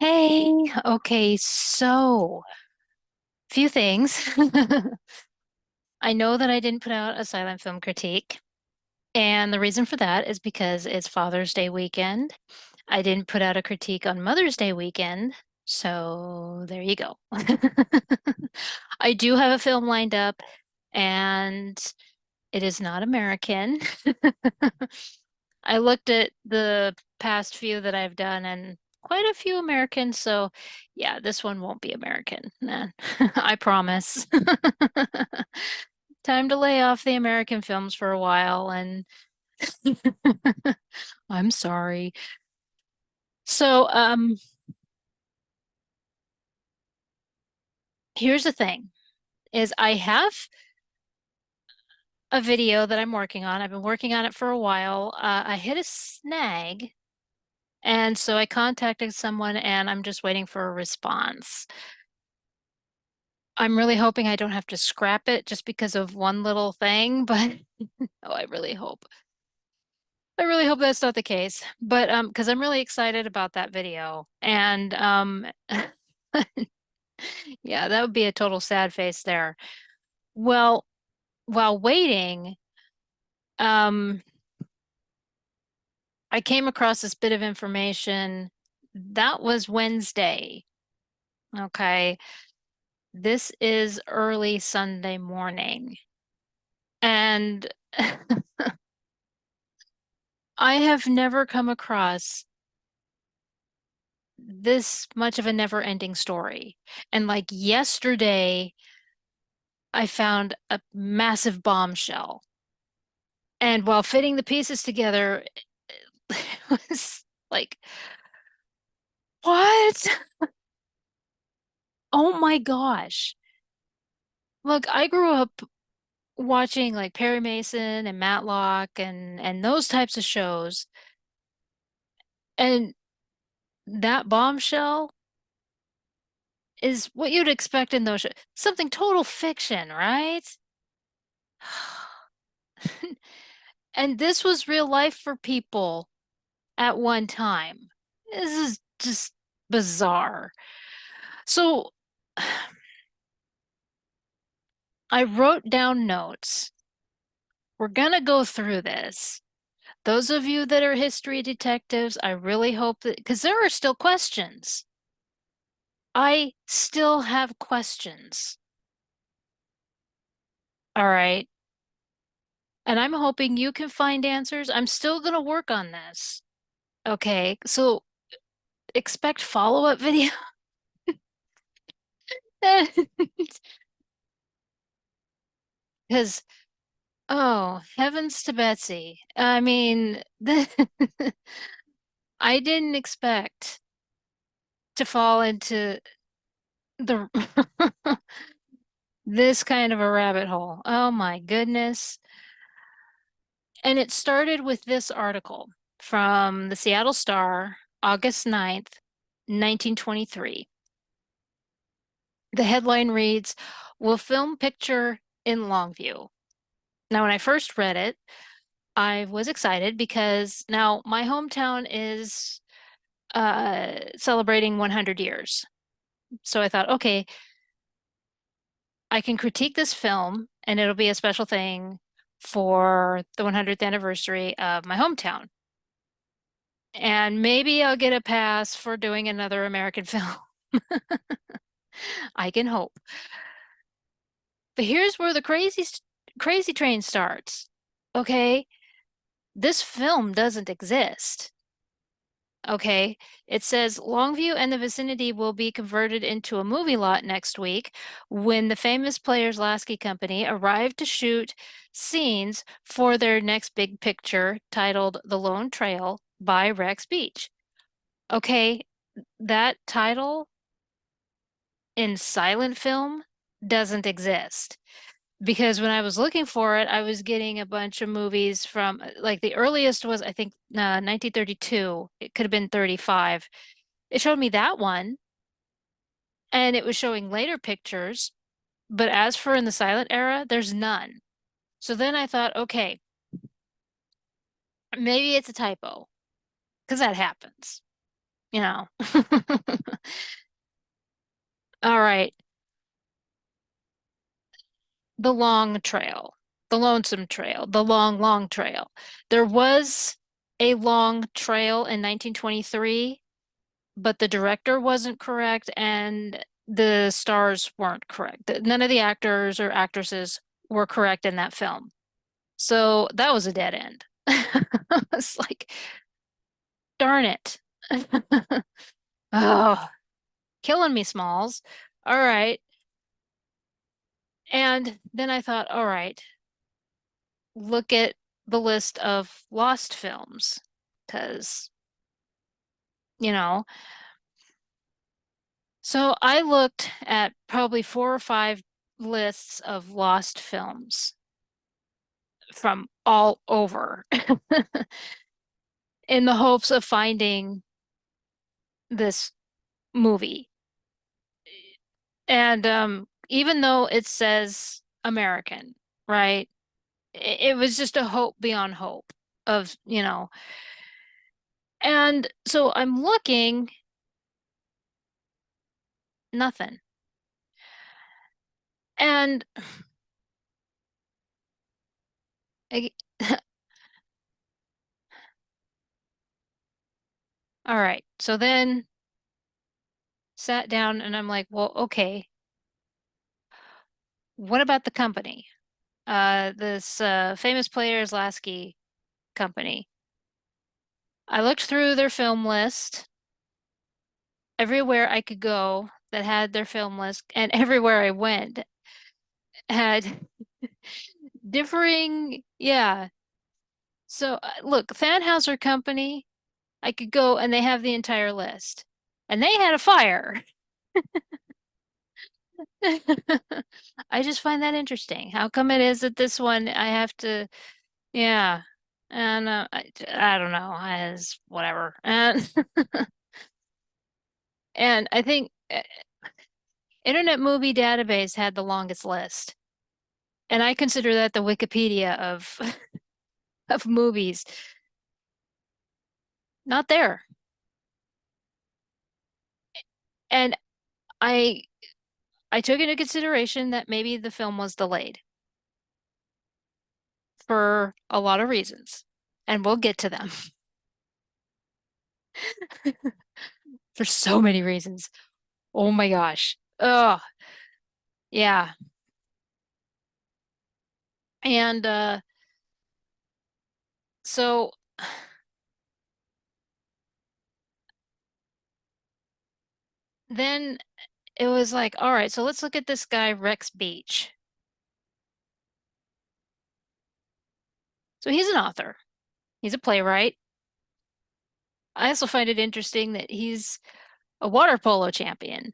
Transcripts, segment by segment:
Hey, okay, so few things. I know that I didn't put out a silent film critique, and the reason for that is because it's Father's Day weekend. I didn't put out a critique on Mother's Day weekend, so there you go. I do have a film lined up, and it is not American. I looked at the past few that I've done and quite a few Americans, so yeah, this one won't be American. Nah, I promise. Time to lay off the American films for a while and I'm sorry. So, here's the thing is I have a video that I'm working on. I've been working on it for a while. I hit a snag, and so I contacted someone and I'm just waiting for a response. I'm really hoping I don't have to scrap it just because of one little thing, but oh, I really hope. I really hope that's not the case. But because I'm really excited about that video. And yeah, that would be a total sad face there. Well, while waiting, um I came across this bit of information. That was Wednesday. Okay. This is early Sunday morning. And I have never come across this much of a never-ending story. And like yesterday, I found a massive bombshell. And while fitting the pieces together, it was like, what? Oh my gosh. Look, I grew up watching like Perry Mason and Matlock and those types of shows. And that bombshell is what you'd expect in those shows. Something total fiction, right? And this was real life for people at one time. This is just bizarre. So I wrote down notes. We're gonna go through this. Those of you that are history detectives, I really hope that, because there are still questions. I still have questions. All right. And I'm hoping you can find answers. I'm still gonna work on this. Okay. So expect follow-up video. Because oh, heavens to Betsy. I mean, I didn't expect to fall into the this kind of a rabbit hole. Oh my goodness. And it started with this article from the Seattle Star, August 9th, 1923. The headline reads, "Will film picture in Longview?" Now, when I first read it, I was excited because now my hometown is celebrating 100 years. So I thought, okay, I can critique this film and it'll be a special thing for the 100th anniversary of my hometown. And maybe I'll get a pass for doing another American film. I can hope. But here's where the crazy train starts. Okay, this film doesn't exist. Okay, it says Longview and the vicinity will be converted into a movie lot next week when the famous Players-Lasky company arrived to shoot scenes for their next big picture titled The Lone Trail by Rex Beach. Okay, that title in silent film doesn't exist because when I was looking for it, I was getting a bunch of movies from like the earliest was I think 1932. It could have been 35. It showed me that one, and it was showing later pictures, but as for in the silent era, there's none. So then I thought, okay, maybe it's a typo, because that happens. you know. All right, the long trail, the lonesome trail, the long, long trail. There was a long trail in 1923, but the director wasn't correct and the stars weren't correct. None of the actors or actresses were correct in that film. So that was a dead end. It's like, darn it. Oh, killing me, Smalls. All right. And then I thought, all right, look at the list of lost films. Because, you know, so I looked at probably four or five lists of lost films from all over in the hopes of finding this movie. And even though it says American, right? It was just a hope beyond hope of, and so I'm looking, nothing. And I, all right. So then sat down and I'm like, well, okay, what about the company? This famous Players-Lasky company. I looked through their film list everywhere I could go that had their film list, and everywhere I went had differing, yeah. So look, Thanhouser Company, I could go and they have the entire list. And they had a fire. I just find that interesting. How come it is that this one I have to, yeah. And I don't know, as whatever. And and I think Internet Movie Database had the longest list. And I consider that the Wikipedia of of movies. Not there. And I I took into consideration that maybe the film was delayed for a lot of reasons, and we'll get to them for so many reasons. Oh my gosh. Oh, yeah. And so then it was like, all right, so let's look at this guy, Rex Beach. So he's an author, he's a playwright. I also find it interesting that he's a water polo champion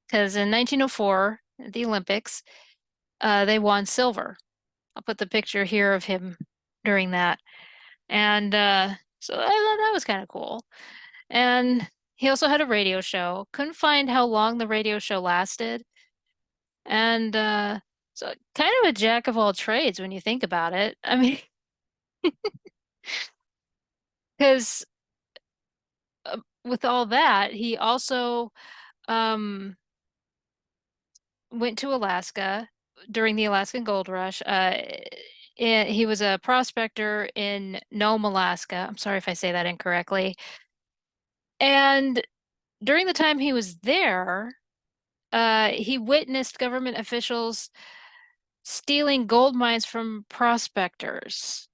because in 1904 at the Olympics, they won silver. I'll put the picture here of him during that. And so I thought that was kind of cool. And he also had a radio show. Couldn't find how long the radio show lasted. And so kind of a jack of all trades when you think about it. I mean, because with all that, he also um, went to Alaska during the Alaskan Gold Rush. And he was a prospector in Nome, Alaska. I'm sorry if I say that incorrectly. And during the time he was there, he witnessed government officials stealing gold mines from prospectors.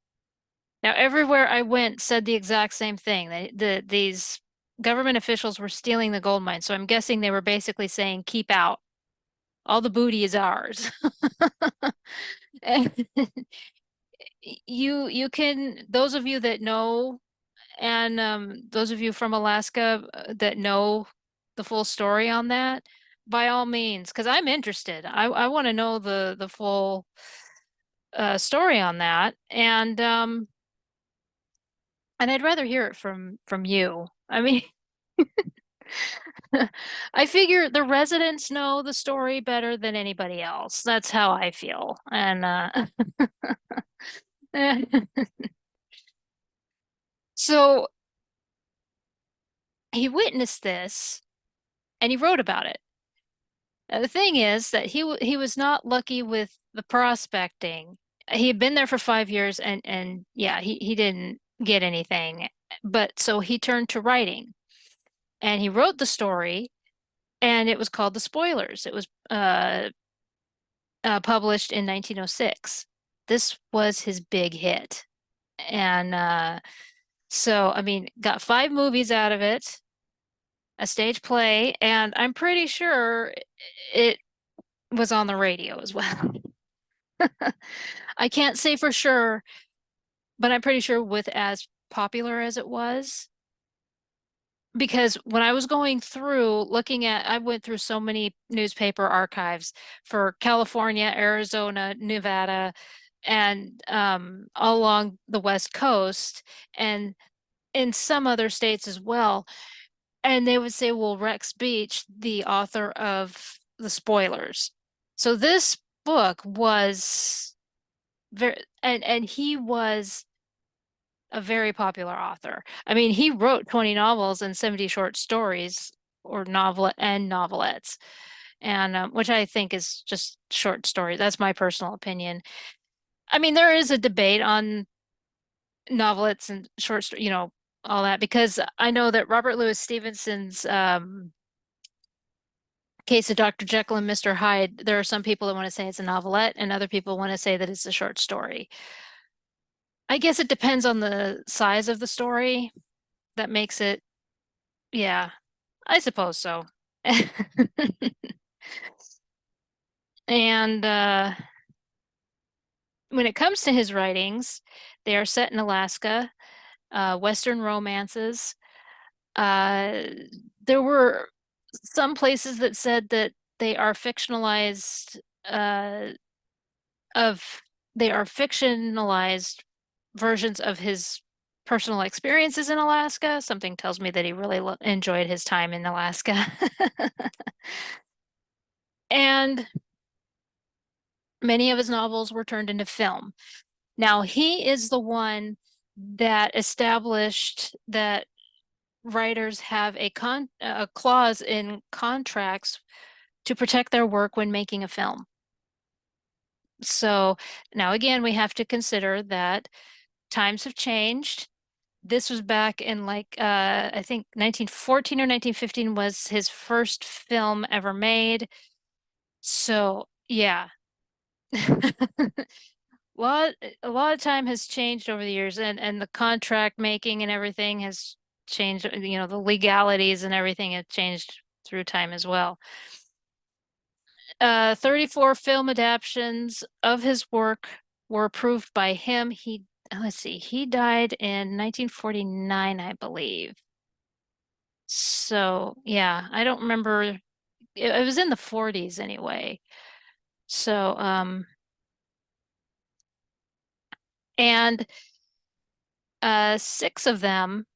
Now, everywhere I went said the exact same thing. These government officials were stealing the gold mines. So I'm guessing they were basically saying, keep out. All the booty is ours. And you can, those of you that know, and those of you from Alaska that know the full story on that, by all means, because I'm interested. I want to know the full story on that, and I'd rather hear it from you. I mean, I figure the residents know the story better than anybody else. That's how I feel. And so he witnessed this and he wrote about it. Now, the thing is that he was not lucky with the prospecting. He had been there for 5 years and yeah, he didn't get anything. But so he turned to writing and he wrote the story and it was called The Spoilers. It was published in 1906. This was his big hit. And so, I mean, got 5 movies out of it, a stage play, and I'm pretty sure it was on the radio as well. I can't say for sure, but I'm pretty sure with as popular as it was, because when I was going through looking at, I went through so many newspaper archives for California, Arizona, Nevada, and all along the West Coast, and in some other states as well. And they would say, well, Rex Beach, the author of The Spoilers. So this book was very, and he was a very popular author. I mean, he wrote 20 novels and 70 short stories or novelet and novelettes, and which I think is just short story. That's my personal opinion. I mean, there is a debate on novelettes and short story, all that, because I know that Robert Louis Stevenson's Case of Dr. Jekyll and Mr. Hyde, there are some people that want to say it's a novelette and other people want to say that it's a short story. I guess it depends on the size of the story that makes it, yeah, I suppose so. And when it comes to his writings, they are set in Alaska, Western romances. Uh, there were some places that said that they are fictionalized uh, of they are fictionalized versions of his personal experiences in Alaska. Something tells me that he really enjoyed his time in Alaska. And many of his novels were turned into film. Now, he is the one that established that writers have a clause in contracts to protect their work when making a film. So now again, we have to consider that times have changed. This was back in like I think 1914 or 1915 was his first film ever made. So yeah. lot a lot of time has changed over the years and the contract making and everything has changed, the legalities and everything have changed through time as well. 34 film adaptations of his work were approved by him. Let's see, he died in 1949, I believe. So, yeah, I don't remember. It was in the 40s anyway. So, and 6 of them,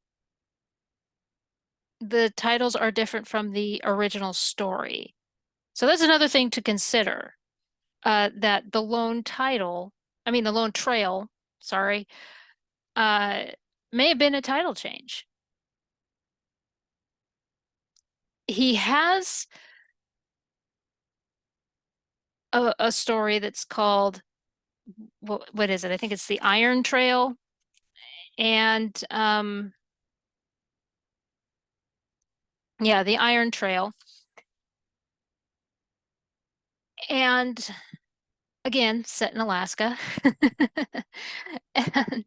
the titles are different from the original story. So that's another thing to consider. That the Lone Trail, sorry, uh, may have been a title change. He has a story that's called, what is it? I think it's the Iron Trail. And yeah, the Iron Trail. And again, set in Alaska. And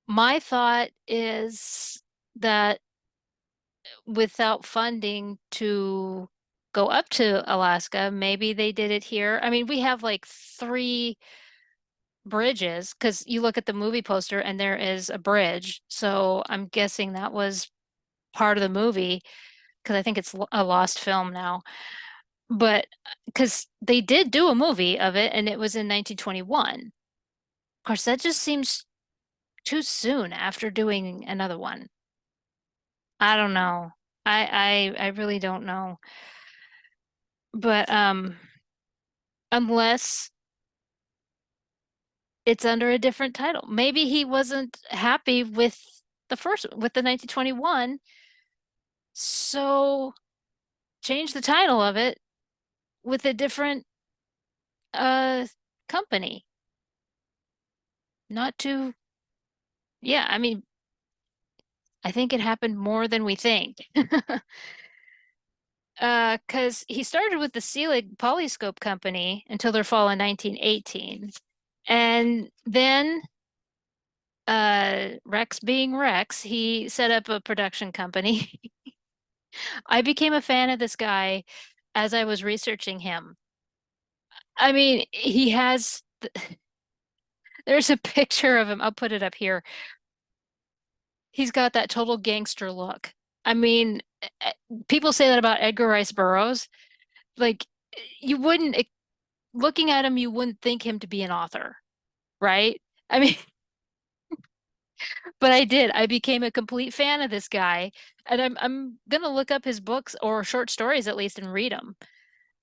my thought is that without funding to go up to Alaska, maybe they did it here. I mean, we have like 3 bridges because you look at the movie poster and there is a bridge. So I'm guessing that was part of the movie because I think it's a lost film now. But because they did do a movie of it and it was in 1921. Of course, that just seems too soon after doing another one. I don't know. I really don't know. But unless it's under a different title. Maybe he wasn't happy with the 1921 So change the title of it with a different uh company. Not too, yeah, I mean, I think it happened more than we think. 'Cause he started with the Selig Polyscope Company until their fall in 1918. And then Rex being Rex, he set up a production company. I became a fan of this guy as I was researching him. I mean, there's a picture of him. I'll put it up here. He's got that total gangster look. I mean, people say that about Edgar Rice Burroughs. Like, you wouldn't, looking at him, you wouldn't think him to be an author, right? I mean, but I did. I became a complete fan of this guy, and I'm gonna look up his books or short stories at least and read them.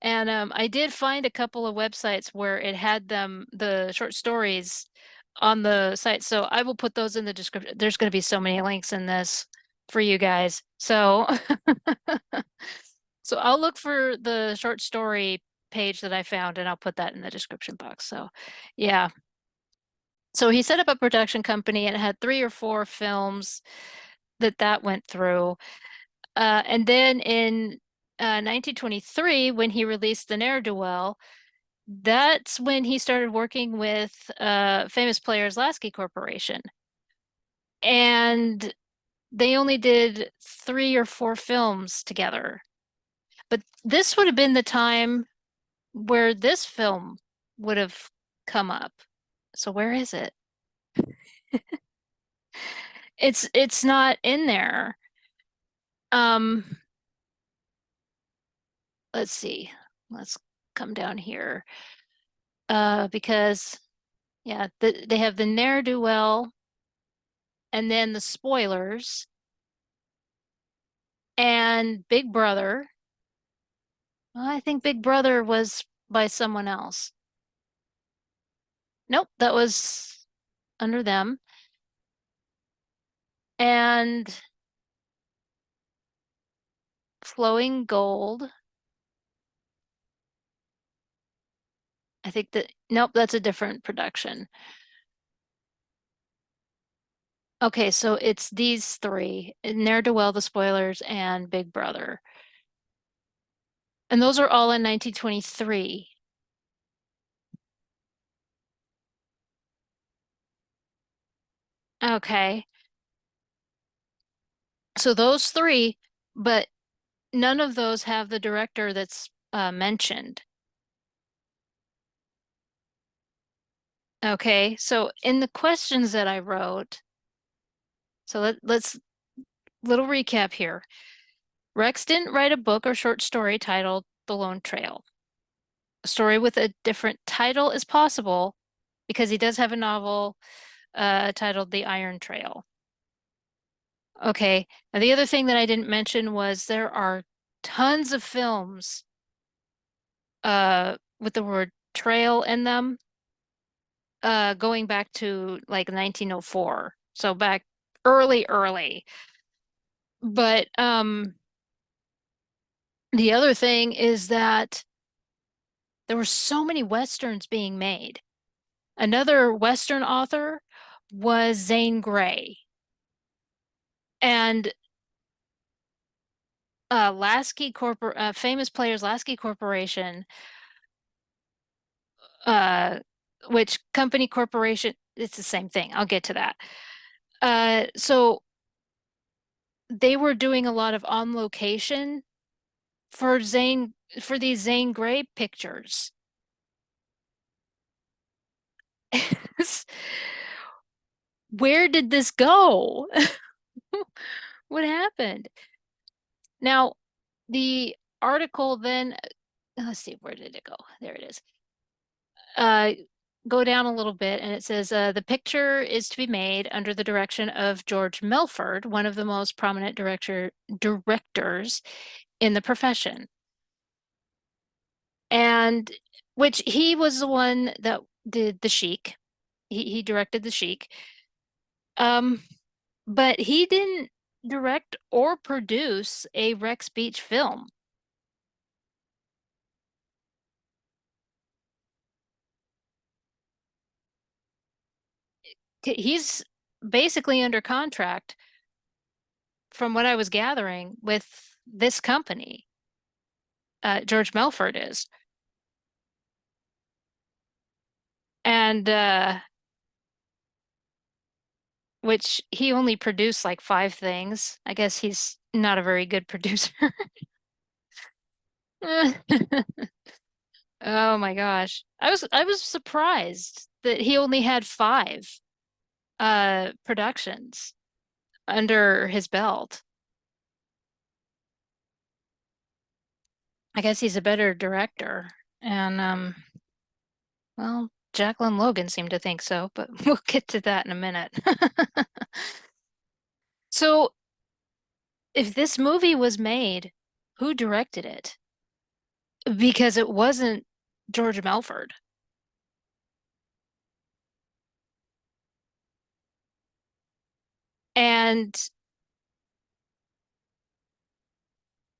And I did find a couple of websites where it had the short stories on the site. So I will put those in the description. There's going to be so many links in this for you guys. So so I'll look for the short story page that I found and I'll put that in the description box. So yeah. So he set up a production company and it had 3 or 4 films that went through. And then in 1923, when he released The Ne'er-Do-Well, that's when he started working with famous Players-Lasky Corporation. And they only did 3 or 4 films together. But this would have been the time where this film would have come up. So where is it? It's not in there. Um, let's see. Let's come down here. Because yeah, they have the ne'er-do-well and then the spoilers and Big Brother. Well, I think Big Brother was by someone else. Nope, that was under them. And Flowing Gold. I think that, nope, that's a different production. Okay, so it's these three, Ne'er-Do-Well, The Spoilers, and Big Brother. And those are all in 1923. Okay, so those three, but none of those have the director that's mentioned. Okay, so in the questions that I wrote, so let's little recap here. Rex didn't write a book or short story titled The Lone Trail. A story with a different title is possible because he does have a novel titled The Iron Trail. Okay, now the other thing that I didn't mention was there are tons of films with the word trail in them going back to like 1904. So back early. But the other thing is that there were so many Westerns being made. Another Western author was Zane Grey. And famous Players-Lasky Corporation, uh, which company corporation, it's the same thing. I'll get to that. So they were doing a lot of on location for these Zane Grey pictures. Where did this go? What happened? Now, the article then, let's see, where did it go? There it is. Uh, go down a little bit and it says the picture is to be made under the direction of George Melford, one of the most prominent directors in the profession. And which he was the one that did The Sheik. He directed The Sheik. Um, but he didn't. direct or produce a Rex Beach film. He's basically under contract, from what I was gathering, with this company. George Melford is. And which he only produced like five things. I guess he's not a very good producer. Oh my gosh. I was surprised that he only had five productions under his belt. I guess he's a better director. And well, Jacqueline Logan seemed to think so, but we'll get to that in a minute. So, if this movie was made, who directed it? Because it wasn't George Melford. And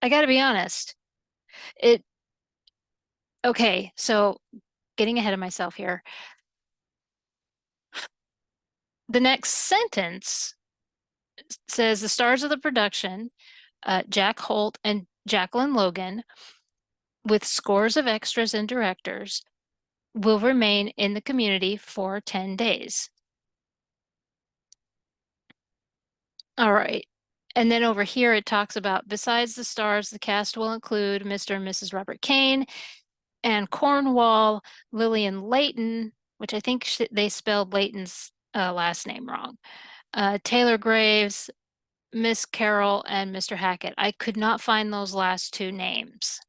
I gotta be honest, it okay, so getting ahead of myself here. The next sentence says the stars of the production, Jack Holt and Jacqueline Logan, with scores of extras and directors, will remain in the community for 10 days. All right. And then over here it talks about besides the stars, the cast will include Mr. and Mrs. Robert Kane and Cornwall, Lillian Layton, which I think they spelled Layton's last name wrong. Taylor Graves, Miss Carroll, and Mr. Hackett. I could not find those last two names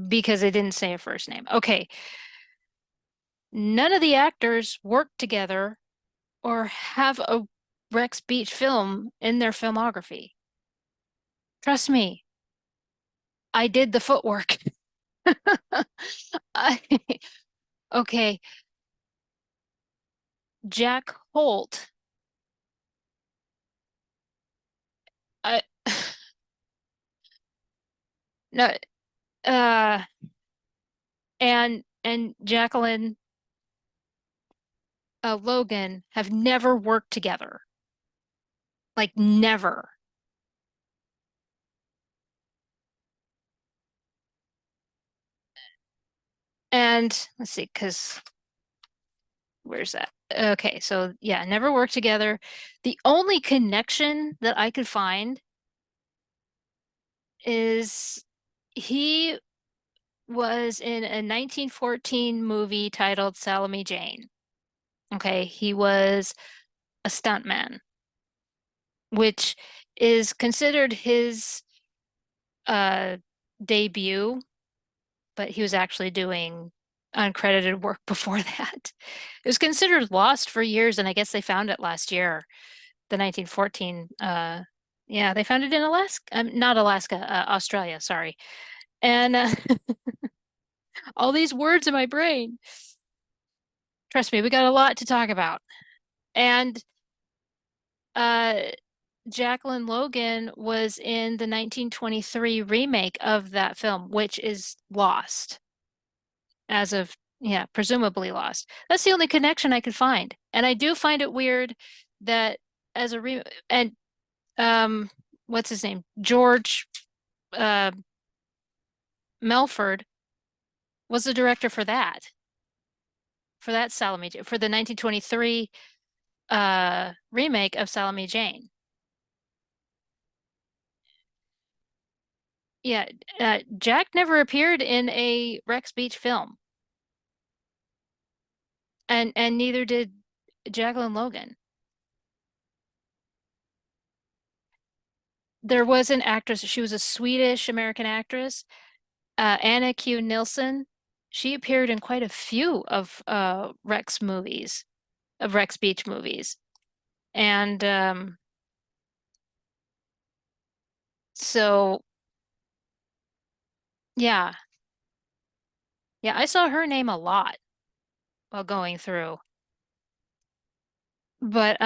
because they didn't say a first name. Okay. None of the actors work together or have a Rex Beach film in their filmography. Trust me, I did the footwork. I, okay, Jack Holt. I no uh and Jacqueline Logan have never worked together. Like never. And let's see, because where's that? Okay, so yeah, never worked together. The only connection that I could find is he was in a 1914 movie titled Salome Jane. Okay, he was a stuntman, which is considered his uh debut, but he was actually doing uncredited work before that. It was considered lost for years, and I guess they found it last year, the 1914 yeah, they found it in Alaska, not Alaska, Australia, sorry. And all these words in my brain. Trust me, we got a lot to talk about. And uh, Jacqueline Logan was in the 1923 remake of that film, which is lost as of, yeah, presumably lost. That's the only connection I could find. And I do find it weird that as a re and what's his name? George uh Melford was the director for that Salome, for the 1923 remake of Salome Jane. Yeah, Jack never appeared in a Rex Beach film, and neither did Jacqueline Logan. There was an actress, she was a Swedish American actress, Anna Q. Nilsson. She appeared in quite a few of Rex movies, of Rex Beach movies. And so, yeah, yeah, I saw her name a lot while going through. But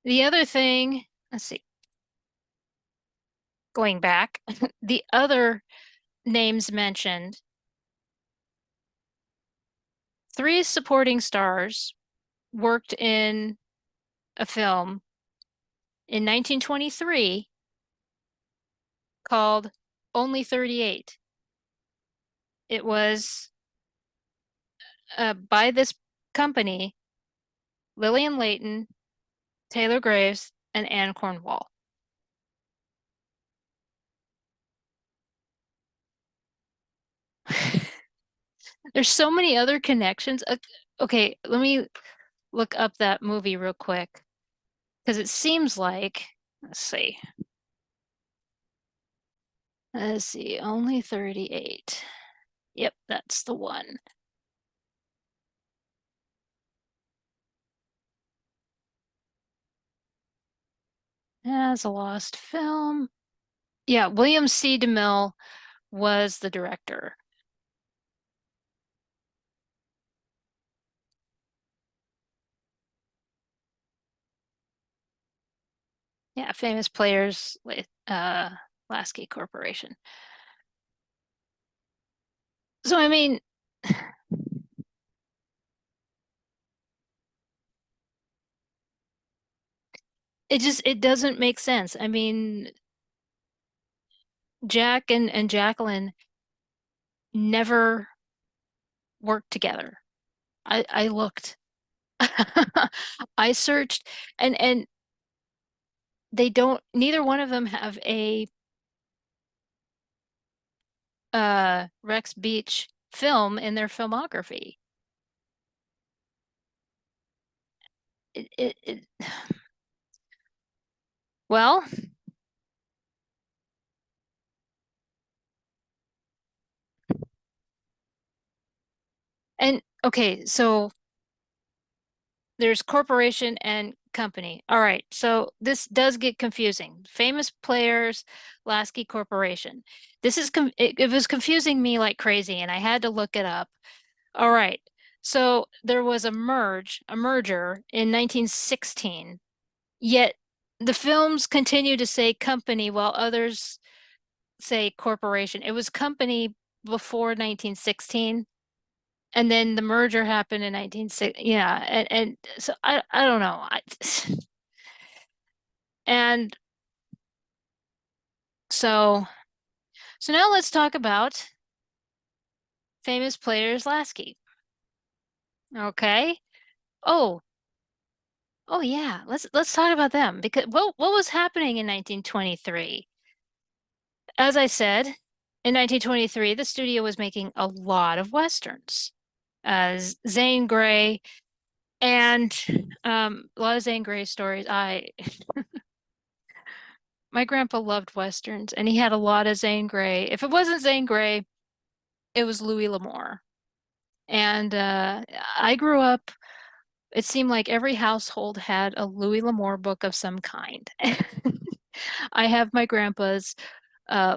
The other thing, let's see, going back, the other names mentioned, three supporting stars worked in a film in 1923 called Only 38. It was by this company, Lillian Layton, Taylor Graves, and Anne Cornwall. There's so many other connections. Okay, let me look up that movie real quick because it seems like, let's see. Let's see, only 38. Yep, that's the one. As a lost film. Yeah, William C. DeMille was the director. Yeah, famous players with Lasky Corporation. So I mean, it doesn't make sense. I mean, Jack and Jacqueline never worked together. I looked. I searched and they don't neither one of them have a Rex Beach film in their filmography. It well, and okay, so there's corporation and company. All right, so this does get confusing. Famous players, Lasky Corporation. It was confusing me like crazy, and I had to look it up. All right, so there was a merger in 1916. Yet the films continue to say company while others say corporation. It was company before 1916. And then the merger happened in 1960. Yeah, and so I don't know. And so so now let's talk about famous players Lasky. Okay. Oh, oh yeah. Let's talk about them because what was happening in 1923? As I said, in 1923, the studio was making a lot of westerns. Zane Grey and a lot of Zane Grey stories. I My grandpa loved westerns and he had a lot of Zane Grey. If it wasn't Zane Grey, it was Louis L'Amour. And I grew up, it seemed like every household had a Louis L'Amour book of some kind. I have my grandpa's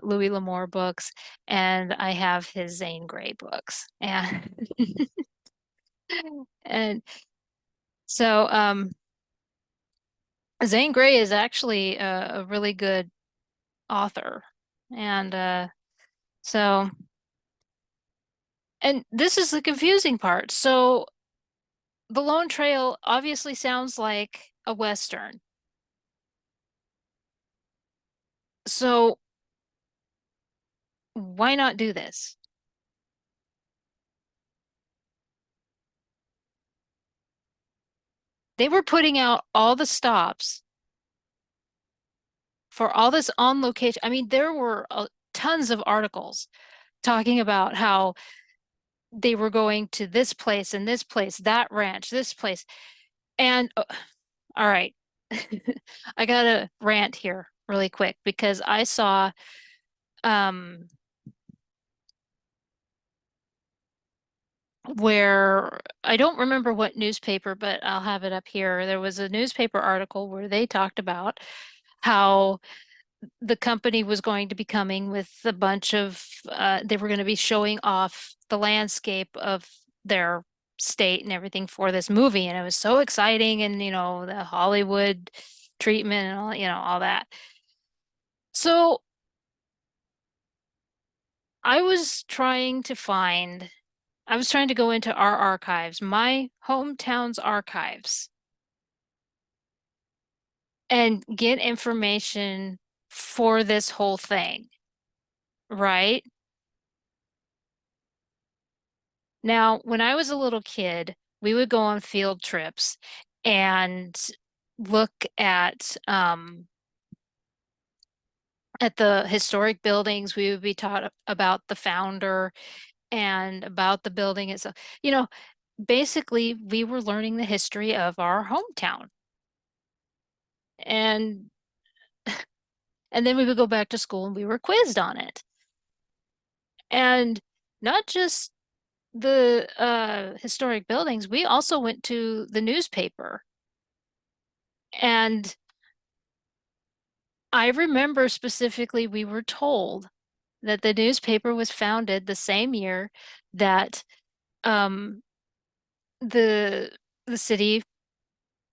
Louis L'Amour books and I have his Zane Grey books. And so Zane Grey is actually a really good author. And so and this is the confusing part. So the Lone Trail obviously sounds like a Western. So why not do this? They were putting out all the stops for all this on location. I mean, there were tons of articles talking about how they were going to this place, that ranch, this place. And all right, I gotta rant here really quick because I saw um where I don't remember what newspaper, but I'll have it up here. There was a newspaper article where they talked about how the company was going to be coming with a bunch of, they were going to be showing off the landscape of their state and everything for this movie. And it was so exciting. And, you know, the Hollywood. treatment and all, all that. So I was trying to find, I was trying to go into our archives, my hometown's archives, and get information for this whole thing, right? Now, when I was a little kid, we would go on field trips and look at the historic buildings. We would be taught about the founder and about the building itself. You know, basically, we were learning the history of our hometown. And and then we would go back to school and we were quizzed on it. And not just the historic buildings, we also went to the newspaper. And I remember specifically we were told that the newspaper was founded the same year that um, the the city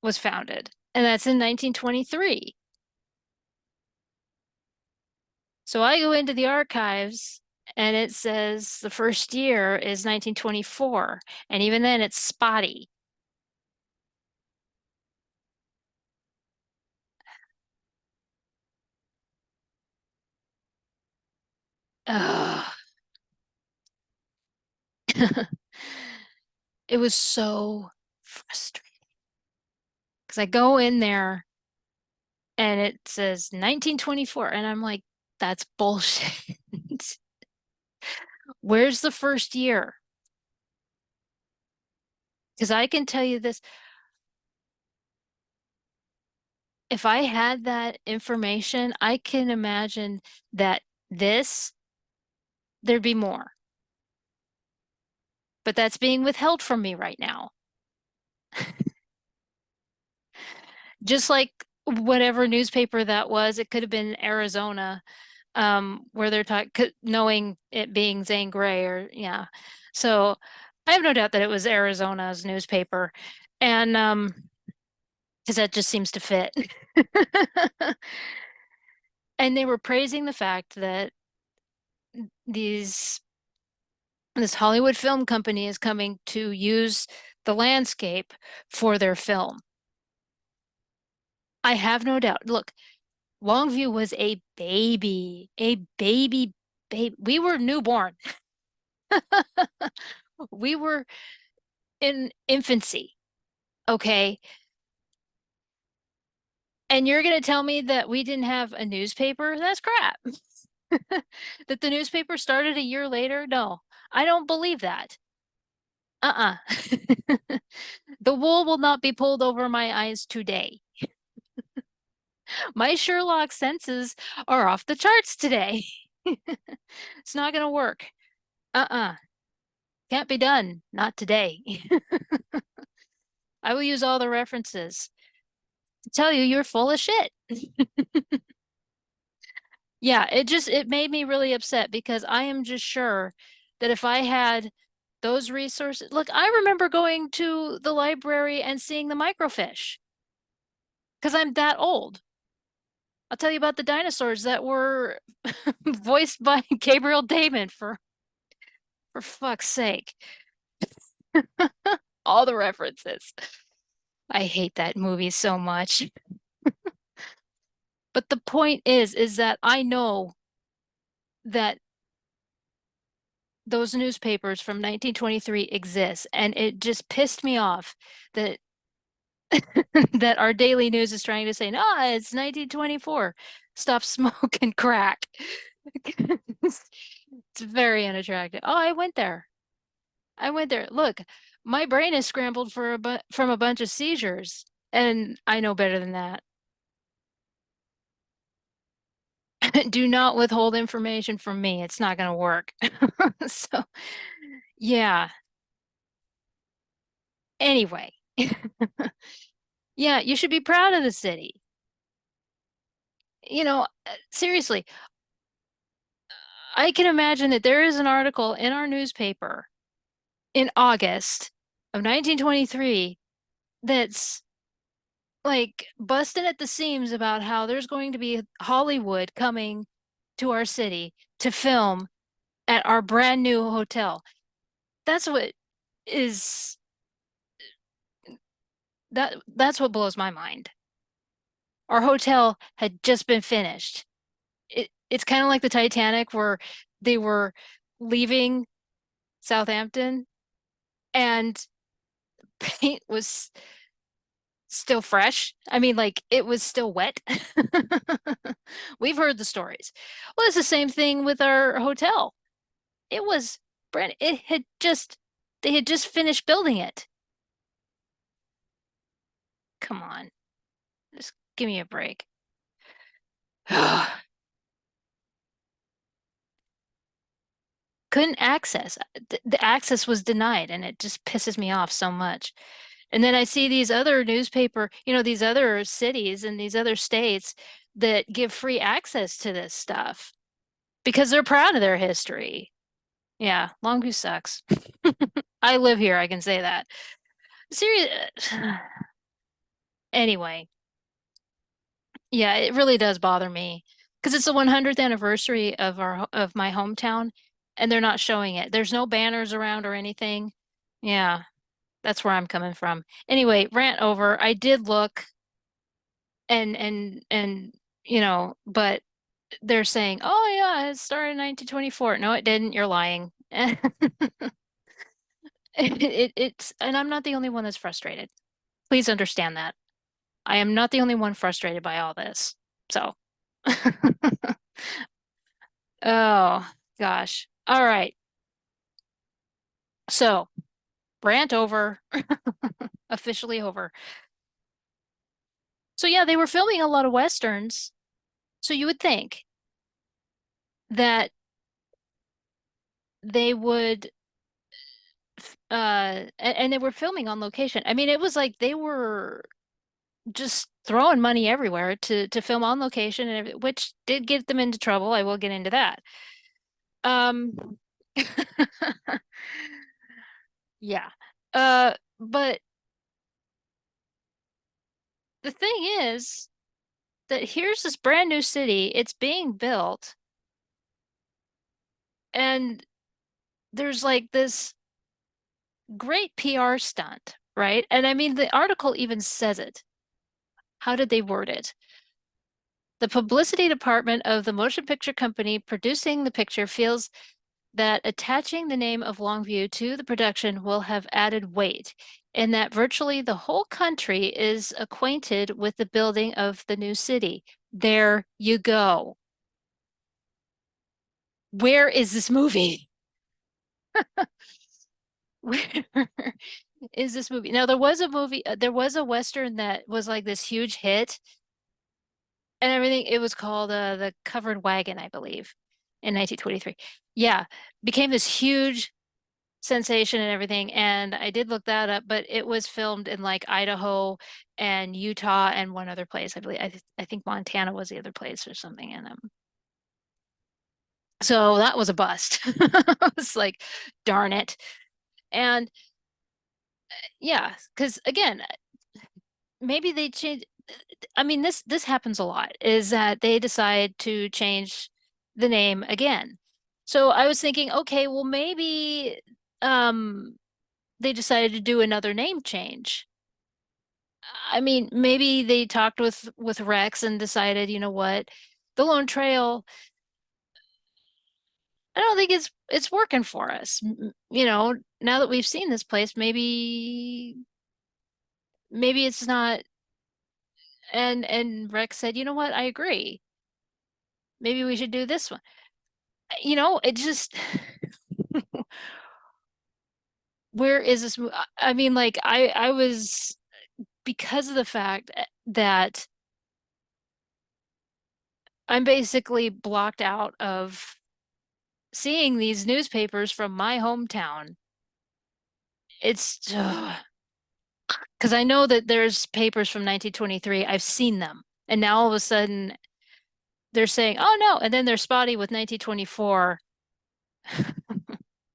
was founded, and that's in 1923. So I go into the archives and it says the first year is 1924, and even then it's spotty. Ugh. It was so frustrating because I go in there and it says 1924, and I'm like, that's bullshit. Where's the first year? Because I can tell you this, if I had that information, I can imagine that this, there'd be more. But that's being withheld from me right now. Just like whatever newspaper that was, it could have been Arizona, where they're talking, knowing it being Zane Grey, or yeah. So I have no doubt that it was Arizona's newspaper. And because that just seems to fit. And they were praising the fact that these this Hollywood film company is coming to use the landscape for their film. I have no doubt. Look, Longview was a baby, baby. We were newborn. We were in infancy, okay? And you're going to tell me that we didn't have a newspaper? That's crap. That the newspaper started a year later? No, I don't believe that. Uh-uh. The wool will not be pulled over my eyes today. My Sherlock senses are off the charts today. It's not going to work. Uh-uh. Can't be done. Not today. I will use all the references to tell you you're full of shit. Yeah, it made me really upset because I am just sure that if I had those resources, look, I remember going to the library and seeing the microfiche because I'm that old. I'll tell you about the dinosaurs that were voiced by Gabriel Damon for fuck's sake. All the references. I hate that movie so much. But the point is that I know that those newspapers from 1923 exist, and it just pissed me off that that our daily news is trying to say, no, it's 1924. Stop smoking crack. It's very unattractive. Oh, I went there. I went there. Look, my brain is scrambled from a bunch of seizures, and I know better than that. Do not withhold information from me. It's not going to work. So, yeah. Anyway, yeah, you should be proud of the city. Seriously, I can imagine that there is an article in our newspaper in August of 1923 that's like busting at the seams about how there's going to be Hollywood coming to our city to film at our brand new hotel. That's what is that's what blows my mind. Our hotel had just been finished. It's kind of like the Titanic where they were leaving Southampton and paint was still fresh. I mean, like it was still wet. We've heard the stories. Well, it's the same thing with our hotel. It was it had just they had just finished building it. Come on, just give me a break. Couldn't access. The access was denied, and it just pisses me off so much. And then I see these other newspaper, these other cities and these other states that give free access to this stuff because they're proud of their history. Yeah, Longview sucks. I live here, I can say that. Serious. Anyway, yeah, it really does bother me because it's the 100th anniversary of of my hometown, and they're not showing it. There's no banners around or anything. Yeah, that's where I'm coming from. Anyway, rant over. I did look and but they're saying, "Oh yeah, it started in 1924." No, it didn't. You're lying. It's and I'm not the only one that's frustrated. Please understand that. I am not the only one frustrated by all this. So, oh gosh. All right. So, rant over, officially over. So yeah, they were filming a lot of Westerns. So you would think that they would and they were filming on location. I mean, it was like they were just throwing money everywhere to film on location and which did get them into trouble. I will get into that. Um yeah. But the thing is that here's this brand new city, it's being built, and there's like this great PR stunt, right? And I mean, the article even says it. How did they word it? The publicity department of the motion picture company producing the picture feels that attaching the name of Longview to the production will have added weight, and that virtually the whole country is acquainted with the building of the new city. There you go. Where is this movie? Where is this movie? Now, there was a movie, there was a Western that was like this huge hit and everything. It was called The Covered Wagon, I believe, in 1923. Yeah, became this huge sensation and everything. And I did look that up, but it was filmed in like Idaho and Utah and one other place, I believe. I think Montana was the other place or something. And so that was a bust. I was like, darn it. And yeah, because again, maybe they change. I mean, this happens a lot, is that they decide to change the name again. So I was thinking, okay, well maybe um they decided to do another name change. I mean, maybe they talked with Rex and decided, you know what, the Lone Trail, I don't think it's working for us. Now that we've seen this place, maybe it's not. And Rex said, you know what, I agree. Maybe we should do this one. It just where is this? I mean, like I was because of the fact that I'm basically blocked out of seeing these newspapers from my hometown. It's because I know that there's papers from 1923. I've seen them. And now all of a sudden they're saying, "Oh no," and then they're spotty with 1924.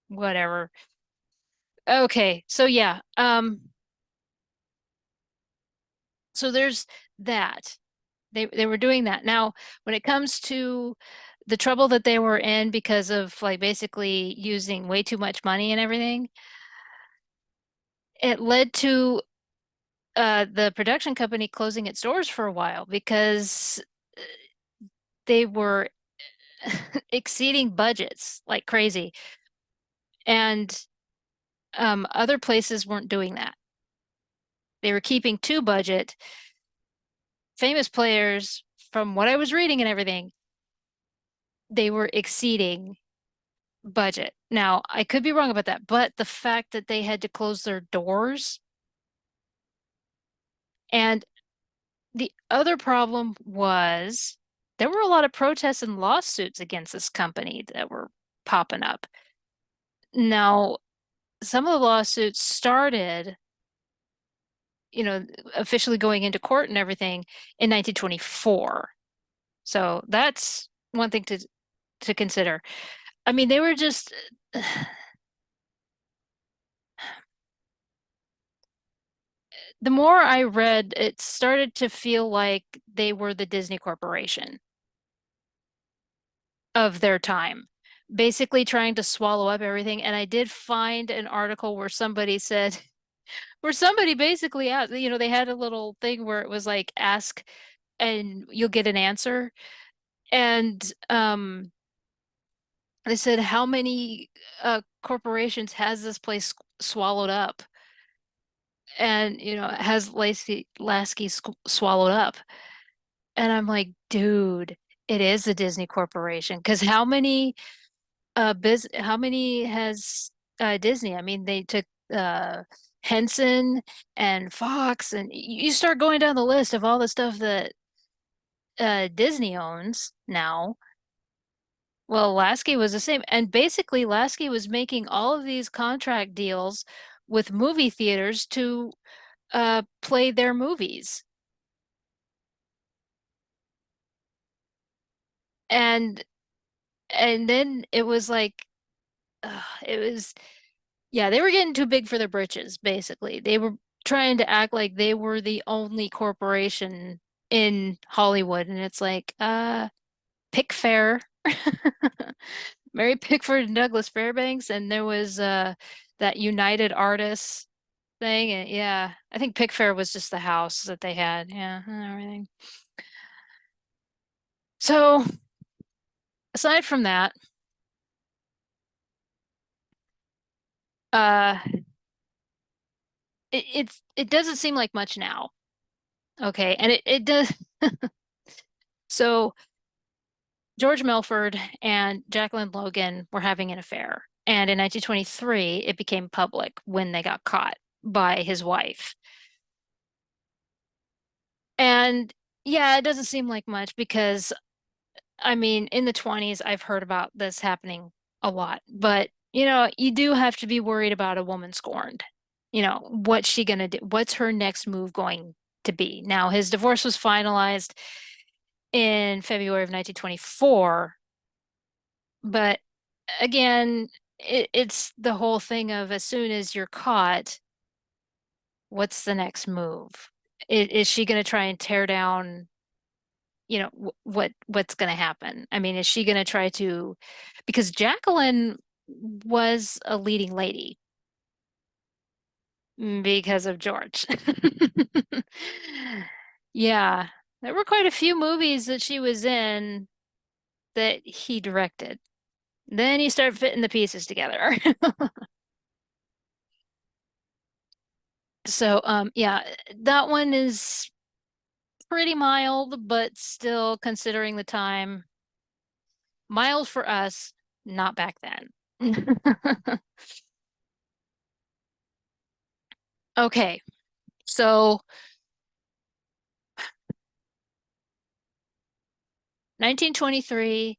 Whatever. Okay. So yeah. So there's that. They were doing that. Now, when it comes to the trouble that they were in because of like basically using way too much money and everything, it led to the production company closing its doors for a while because they were exceeding budgets like crazy. And other places weren't doing that. They were keeping to budget. Famous players, from what I was reading and everything, they were exceeding budget. Now, I could be wrong about that, but the fact that they had to close their doors, and the other problem was there were a lot of protests and lawsuits against this company that were popping up. Now, some of the lawsuits started, officially going into court and everything in 1924. So that's one thing to consider. I mean, they were just the more I read, it started to feel like they were the Disney Corporation of their time, basically trying to swallow up everything. And I did find an article where somebody said, where somebody basically asked, they had a little thing where it was like, ask and you'll get an answer. And they said, how many corporations has this place swallowed up? And, has Lasky swallowed up? And I'm like, dude, it is the Disney Corporation. Because how many has Disney? I mean, they took Henson and Fox, and you start going down the list of all the stuff that Disney owns now. Well, Lasky was the same. And basically, Lasky was making all of these contract deals with movie theaters to play their movies. And then it was like it was yeah, they were getting too big for their britches, basically. They were trying to act like they were the only corporation in Hollywood, and it's like, pick Fair, Mary Pickford and Douglas Fairbanks, and there was that United Artists thing, and yeah, I think Pickfair was just the house that they had, yeah, and everything. So aside from that, uh, it doesn't seem like much now. Okay, and it does. So George Milford and Jacqueline Logan were having an affair, and in 1923 it became public when they got caught by his wife. And yeah, it doesn't seem like much because I mean, in the 20s, I've heard about this happening a lot, but you do have to be worried about a woman scorned. What's she gonna do? What's her next move going to be? Now, his divorce was finalized in February of 1924, but again, it's the whole thing of as soon as you're caught, what's the next move? Is she gonna try and tear down what's going to happen? I mean, is she going to try to, because Jacqueline was a leading lady because of George. Yeah, there were quite a few movies that she was in that he directed. Then you start fitting the pieces together. So, yeah, that one is pretty mild, but still considering the time, mild for us, not back then. Okay, so 1923,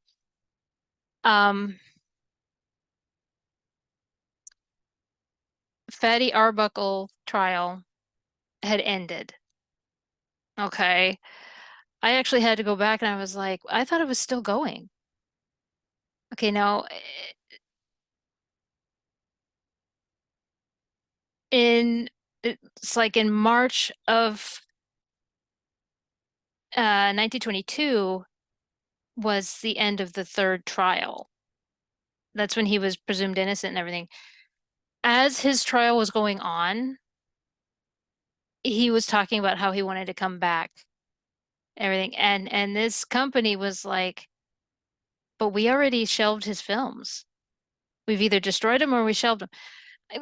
um, Fatty Arbuckle trial had ended. Okay. I actually had to go back and I was like, I thought it was still going. Okay, now in it's like in March of 1922 was the end of the third trial. That's when he was presumed innocent and everything. As his trial was going on, he was talking about how he wanted to come back, everything. And this company was like, but we already shelved his films. We've either destroyed him or we shelved him.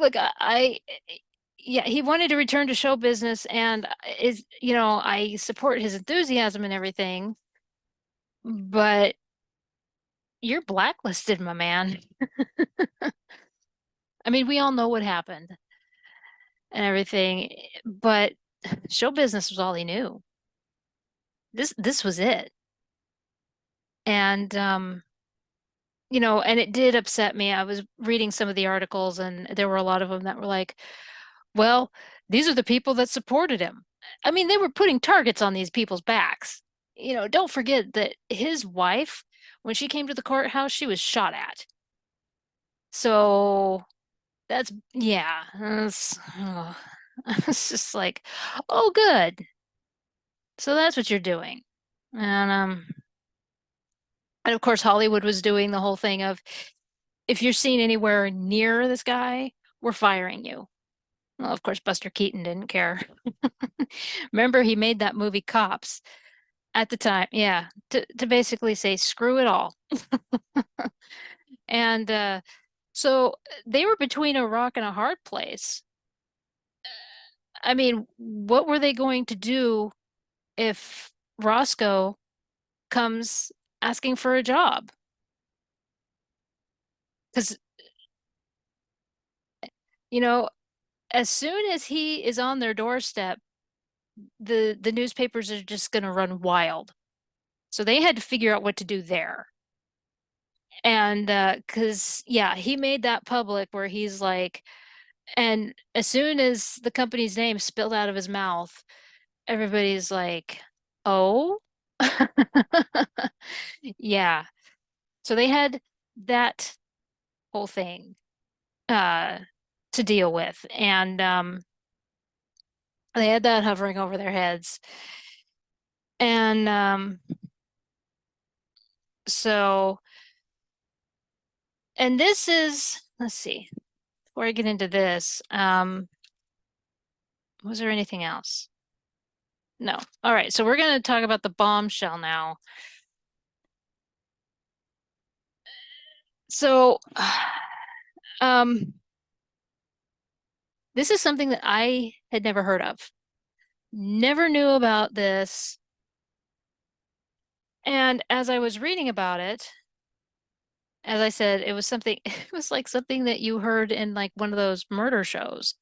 Look, yeah, he wanted to return to show business and I support his enthusiasm and everything, but you're blacklisted, my man. I mean, we all know what happened and everything, but show business was all he knew. This was it. And and it did upset me. I was reading some of the articles and there were a lot of them that were like, well, these are the people that supported him. I mean, they were putting targets on these people's backs. Don't forget that his wife, when she came to the courthouse, she was shot at. So yeah, it's just like, oh, good. So that's what you're doing. And of course, Hollywood was doing the whole thing of if you're seen anywhere near this guy, we're firing you. Well, of course, Buster Keaton didn't care. Remember, he made that movie Cops at the time, yeah, to basically say screw it all. And so they were between a rock and a hard place. I mean, what were they going to do if Roscoe comes asking for a job? Because, you know, as soon as he is on their doorstep, the newspapers are just going to run wild. So they had to figure out what to do there. And because yeah, he made that public where he's like, and as soon as the company's name spilled out of his mouth, everybody's like, oh, yeah. So they had that whole thing uh to deal with. And they had that hovering over their heads. And so and this is, let's see, before I get into this, was there anything else? No. All right, so we're going to talk about the bombshell now. So, um, this is something that I had never heard of. Never knew about this. And as I was reading about it, as I said, it was something, it was like something that you heard in like one of those murder shows,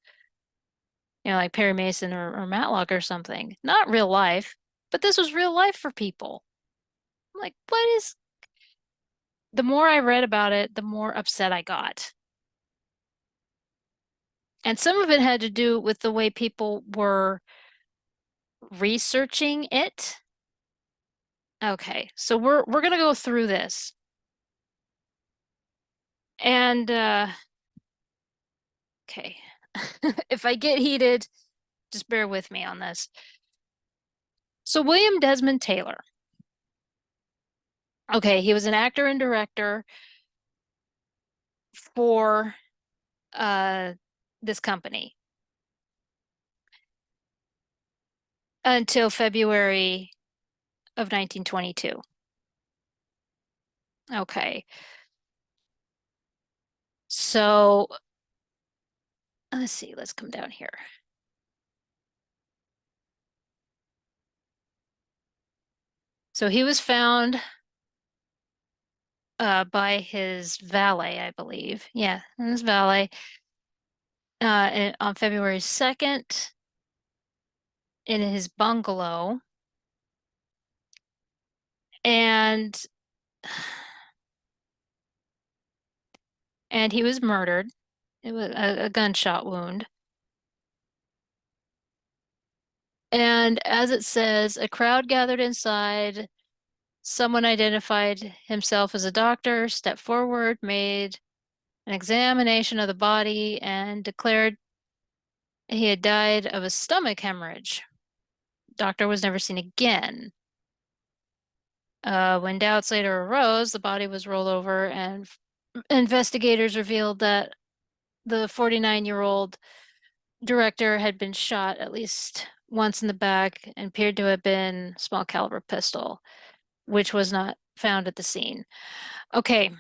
like Perry Mason or Matlock or something. Not real life, but this was real life for people. I'm like, the more I read about it, the more upset I got. And some of it had to do with the way people were researching it. Okay, so we're gonna go through this. And okay. If I get heated, just bear with me on this. So William Desmond Taylor. Okay, he was an actor and director for uh this company until February of 1922. Okay. So let's see, let's come down here. So he was found by his valet, I believe. Yeah, his valet on February 2nd in his bungalow. And and he was murdered. It was a gunshot wound. And as it says, a crowd gathered inside. Someone identified himself as a doctor, stepped forward, made an examination of the body, and declared he had died of a stomach hemorrhage. Doctor was never seen again. When doubts later arose, the body was rolled over, and investigators revealed that the 49-year-old director had been shot at least once in the back and appeared to have been a small caliber pistol, which was not found at the scene. Okay.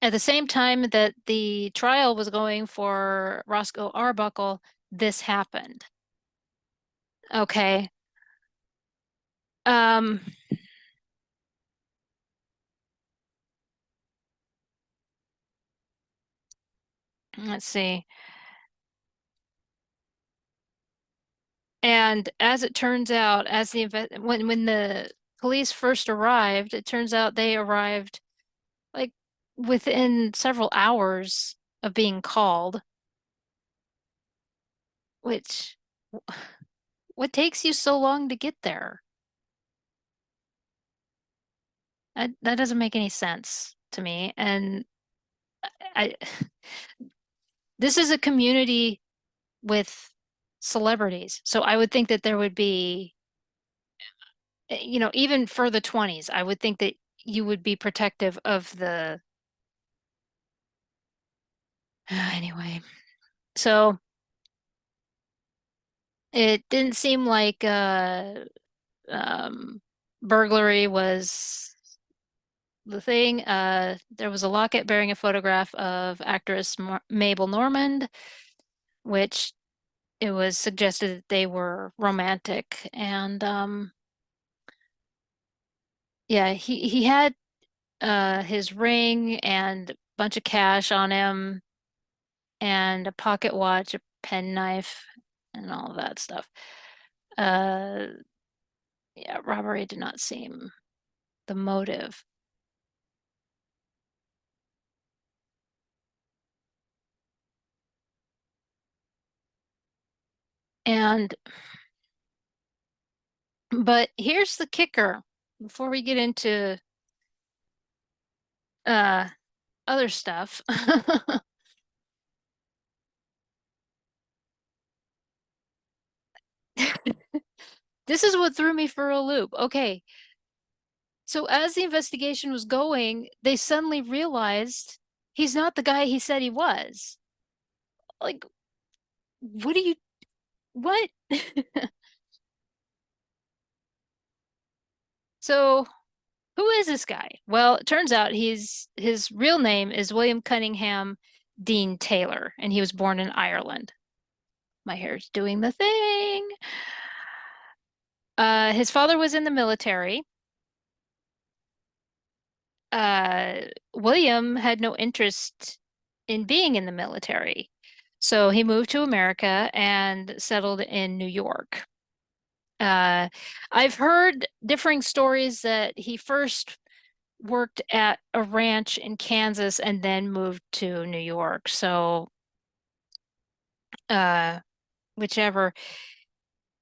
At the same time that the trial was going for Roscoe Arbuckle, this happened. Okay. Um, let's see. And as it turns out, when the police first arrived, it turns out they arrived like within several hours of being called, which what takes you so long to get there? That doesn't make any sense to me. And I this is a community with celebrities. So I would think that there would be, even for the 20s, I would think that you would be protective of the anyway. So it didn't seem like um burglary was the thing. There was a locket bearing a photograph of actress Mabel Normand, which it was suggested that they were romantic. And yeah, he had his ring and a bunch of cash on him and a pocket watch, a penknife, and all of that stuff. Uh, yeah, robbery did not seem the motive. And but here's the kicker before we get into uh other stuff. This is what threw me for a loop. Okay, so as the investigation was going, they suddenly realized he's not the guy he said he was. Like, what do you, what? So, who is this guy? Well, it turns out his real name is William Cunningham Dean Taylor, and he was born in Ireland. My hair's doing the thing. His father was in the military. uh, William had no interest in being in the military. So he moved to America and settled in New York. Uh, I've heard differing stories that he first worked at a ranch in Kansas and then moved to New York. So, uh, whichever.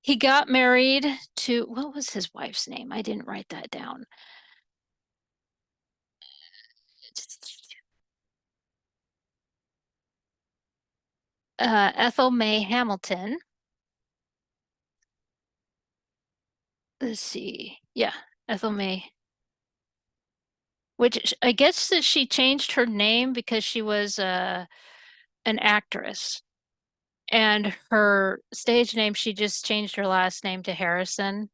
He got married to, what was his wife's name? I didn't write that down. Ethel May Hamilton. Let's see. Yeah, Ethel May, which I guess that she changed her name because she was an actress. And her stage name, she just changed her last name to Harrison.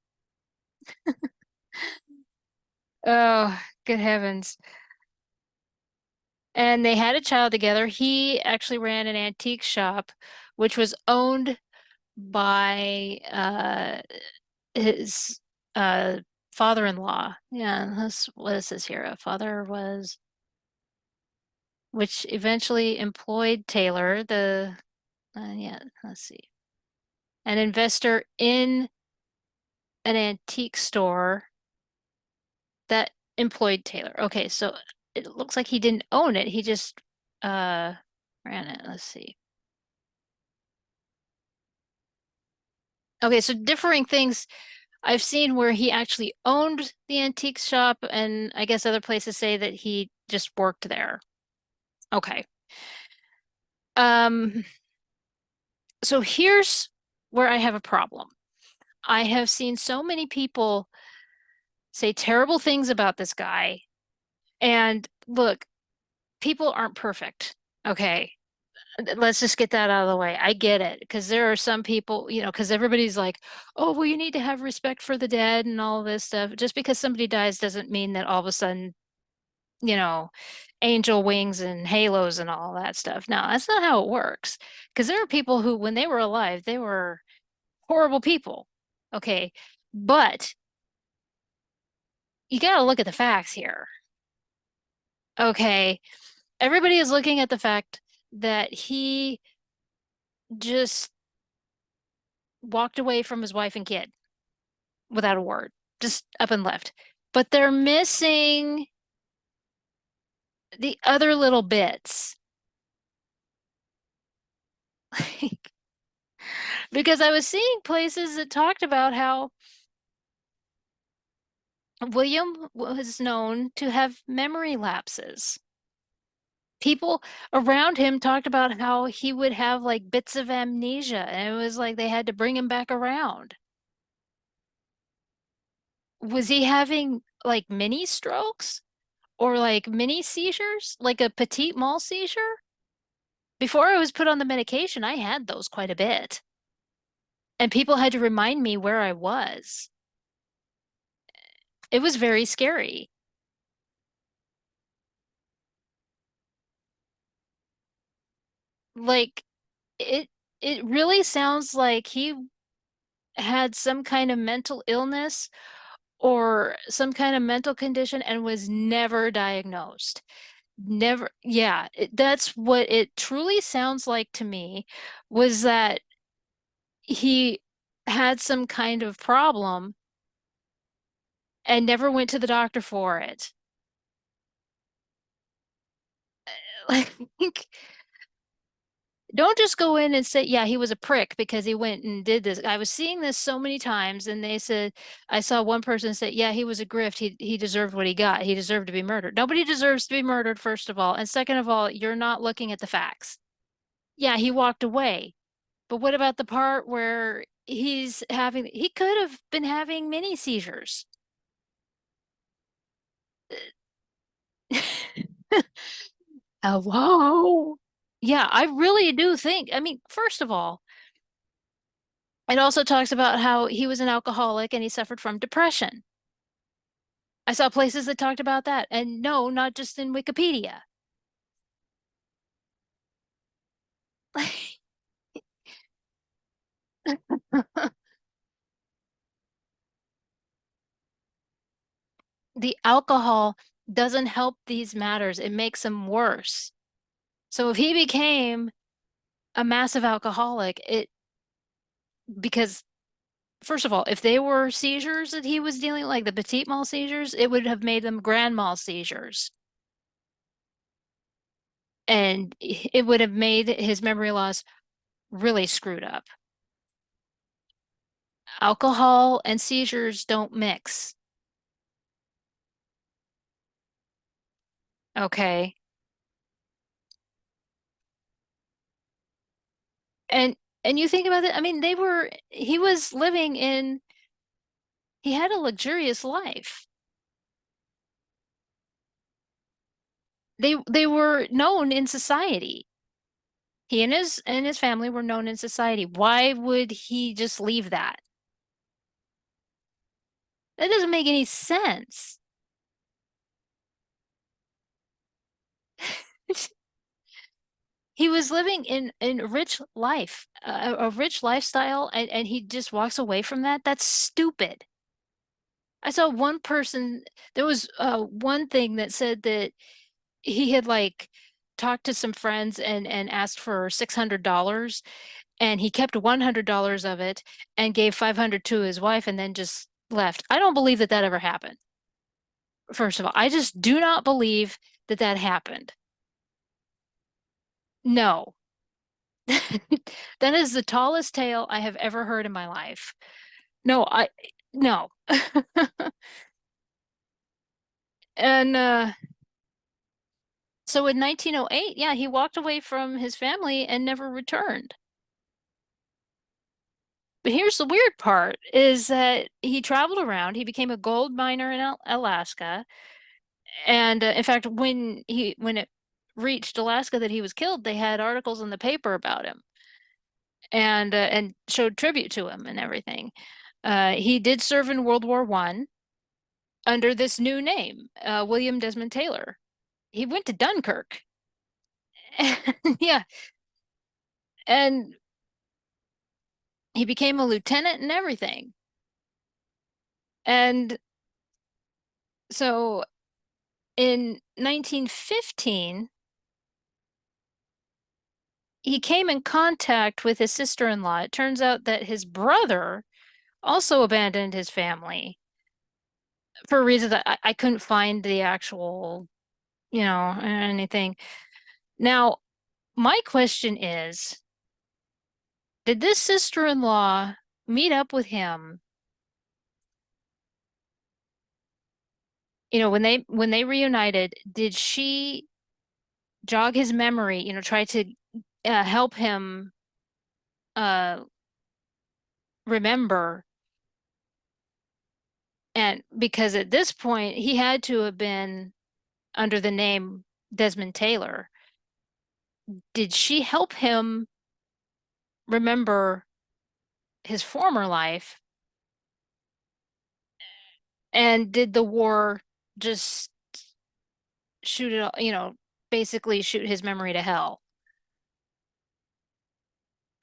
Oh, good heavens. And they had a child together. He actually ran an antique shop, which was owned by his uh father-in-law. Yeah, that's what it says here. A father was, which eventually employed Taylor, yeah, let's see, an investor in an antique store that employed Taylor. Okay, so it looks like he didn't own it. He just uh ran it. Let's see. Okay, so differing things I've seen where he actually owned the antique shop, and I guess other places say that he just worked there. Okay. Um, so here's where I have a problem. I have seen so many people say terrible things about this guy. And look, people aren't perfect. Okay. Let's just get that out of the way. I get it because there are some people, because everybody's like, oh, well, you need to have respect for the dead and all this stuff. Just because somebody dies doesn't mean that all of a sudden, you know, angel wings and halos and all that stuff. No, that's not how it works. Because there are people who, when they were alive, they were horrible people. Okay. But you got to look at the facts here. Okay. Everybody is looking at the fact that he just walked away from his wife and kid without a word, just up and left. But they're missing the other little bits. Because I was seeing places that talked about how William was known to have memory lapses. People around him talked about how he would have like bits of amnesia, and it was like they had to bring him back around. Was he having like mini strokes or like mini seizures, like a petit mal seizure? Before I was put on the medication, I had those quite a bit. And people had to remind me where I was. It was very scary. Like it it really sounds like he had some kind of mental illness or some kind of mental condition and was never diagnosed. Never, yeah, that's what it truly sounds like to me was that he had some kind of problem and never went to the doctor for it. Like, don't just go in and say, yeah, he was a prick because he went and did this. I was seeing this so many times, and they said, I saw one person say, yeah, he was a grift. He deserved what he got. He deserved to be murdered. Nobody deserves to be murdered, first of all. And second of all, you're not looking at the facts. Yeah, he walked away. But what about the part where he could have been having mini seizures. Hello? Yeah, I really do think, I mean, first of all, it also talks about how he was an alcoholic and he suffered from depression. I saw places that talked about that. And no, not just in Wikipedia. The alcohol doesn't help these matters, it makes them worse. So if he became a massive alcoholic, because first of all, if they were seizures that he was dealing like the petit mal seizures, it would have made them grand mal seizures. And it would have made his memory loss really screwed up. Alcohol and seizures don't mix. Okay. And and you think about it, I mean, he was living in he had a luxurious life. They were known in society. He and his family were known in society. Why would he just leave that? That doesn't make any sense. He was living in a rich life, a rich lifestyle, and he just walks away from that. That's stupid. I saw one person, there was one thing that said that he had like talked to some friends and asked for $600 and he kept $100 of it and gave 500 to his wife and then just left. I don't believe that that ever happened. First of all, I just do not believe that that happened. No. That is the tallest tale I have ever heard in my life. No, no. And so in 1908, yeah, he walked away from his family and never returned. here's the weird part is that he traveled around. He became a gold miner in Alaska. And in fact, when it reached Alaska that he was killed, they had articles in the paper about him and showed tribute to him and everything. He did serve in World War One under this new name, William Desmond Taylor. He went to Dunkirk. Yeah, and he became a lieutenant and everything. And so in 1915, he came in contact with his sister-in-law. It turns out that his brother also abandoned his family for reasons that I couldn't find the actual, anything. Now, my question is, did this sister-in-law meet up with him, when they reunited, did she jog his memory, try to help him uh remember? And because at this point he had to have been under the name Desmond Taylor. Did she help him remember his former life? And did the war just shoot it, basically shoot his memory to hell?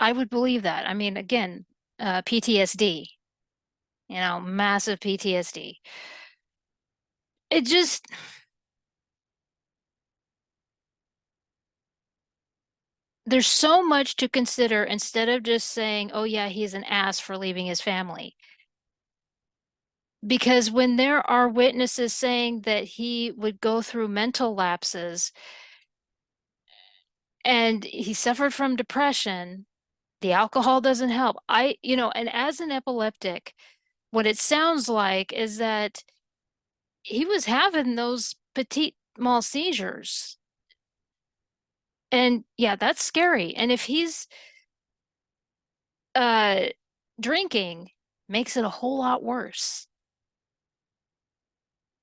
I would believe that. I mean, again, PTSD, massive PTSD. It just, there's so much to consider instead of just saying, oh, yeah, he's an ass for leaving his family. Because when there are witnesses saying that he would go through mental lapses and he suffered from depression, the alcohol doesn't help. And as an epileptic, what it sounds like is that he was having those petit mal seizures. And yeah, that's scary. And if he's uh drinking, makes it a whole lot worse.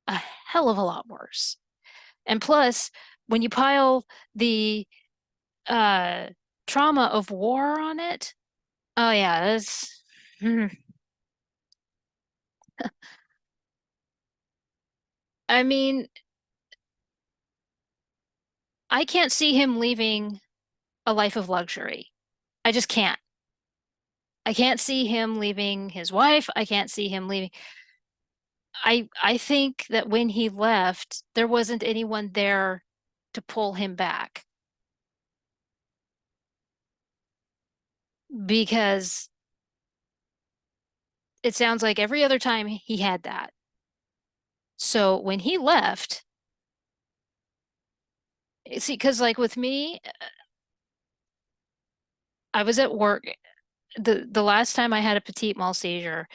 A hell of a lot worse. And plus, when you pile the uh trauma of war on it, oh yeah, that's I mean, I can't see him leaving a life of luxury. I just can't. I can't see him leaving his wife. I can't see him leaving. I think that when he left, there wasn't anyone there to pull him back because it sounds like every other time he had that. So when he left, see, because like with me, I was at work. The last time I had a petite mal seizure,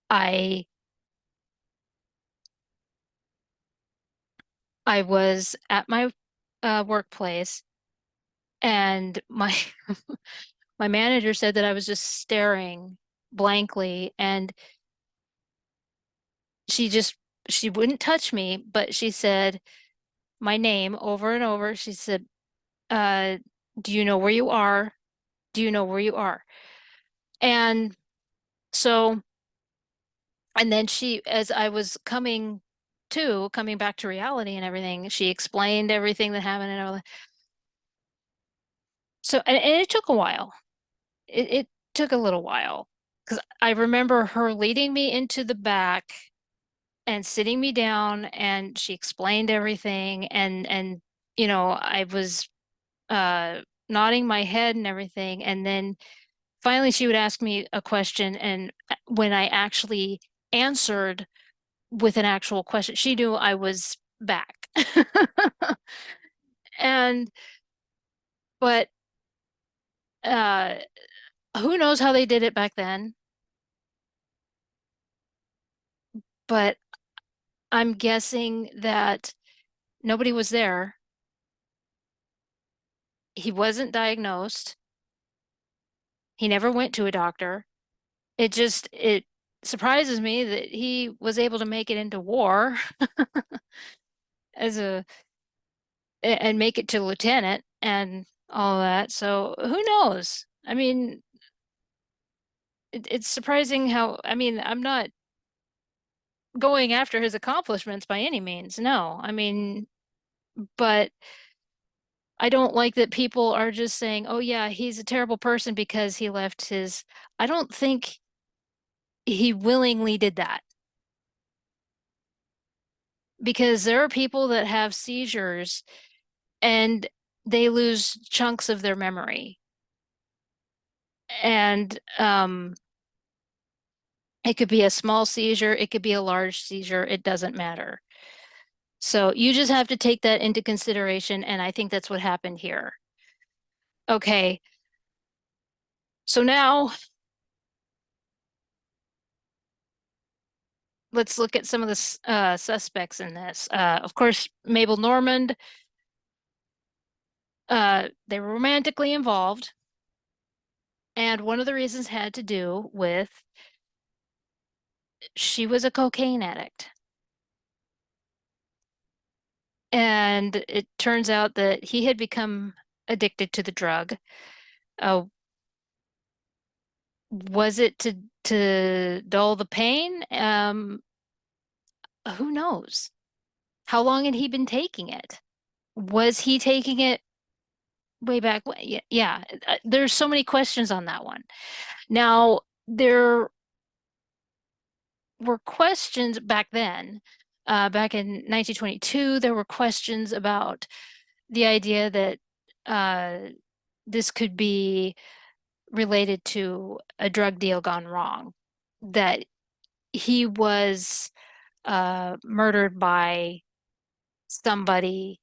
I I was at my workplace and my my manager said that I was just staring blankly and she just she wouldn't touch me, but she said my name over and over. She said, uh, do you know where you are? Do you know where you are? And so, and then as I was coming back to reality and everything, she explained everything that happened and all that. So, and it took a while. It took a little while because I remember her leading me into the back and sitting me down and she explained everything and I was nodding my head and everything and then finally she would ask me a question and when I actually answered with an actual question she knew I was back. And but uh who knows how they did it back then, but I'm guessing that nobody was there. He wasn't diagnosed. He never went to a doctor. It surprises me that he was able to make it into war as a and make it to lieutenant and all that. So who knows? I mean, it's surprising how, I mean, I'm not going after his accomplishments by any means. No, I mean, but I don't like that people are just saying, oh, yeah, he's a terrible person because he left his. I don't think he willingly did that because there are people that have seizures and they lose chunks of their memory. And it could be a small seizure, it could be a large seizure, it doesn't matter. So you just have to take that into consideration, and I think that's what happened here. Okay, so now let's look at some of the suspects in this. Of course, Mabel Normand, they were romantically involved, and one of the reasons had to do with she was a cocaine addict. And it turns out that he had become addicted to the drug. Uh, was it to dull the pain? Who knows? How long had he been taking it? Was he taking it way back when? Yeah, yeah. There's so many questions on that one. Now, there were questions back then. Back in 1922, there were questions about the idea that this could be related to a drug deal gone wrong, that he was murdered by somebody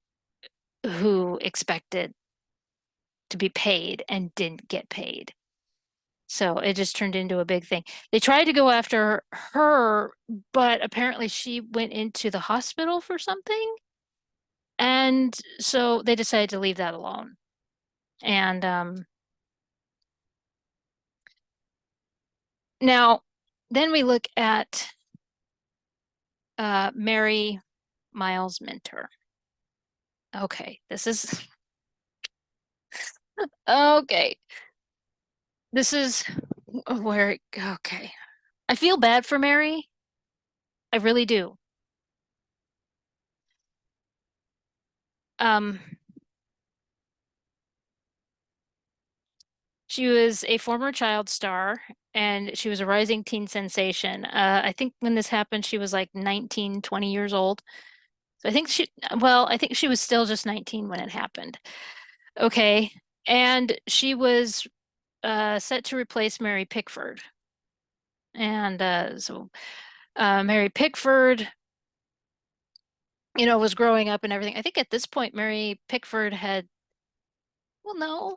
who expected to be paid and didn't get paid. So it just turned into a big thing. They tried to go after her, but apparently she went into the hospital for something. And so they decided to leave that alone. And now, then we look at Mary Miles Minter. Okay, this is okay. This is where, okay. I feel bad for Mary. I really do. Um, she was a former child star and she was a rising teen sensation. I think when this happened, she was like 19, 20 years old. So I think well, I think she was still just 19 when it happened. Okay. And she was set to replace Mary Pickford. And so Mary Pickford, was growing up and everything. I think at this point, Mary Pickford had, well, no,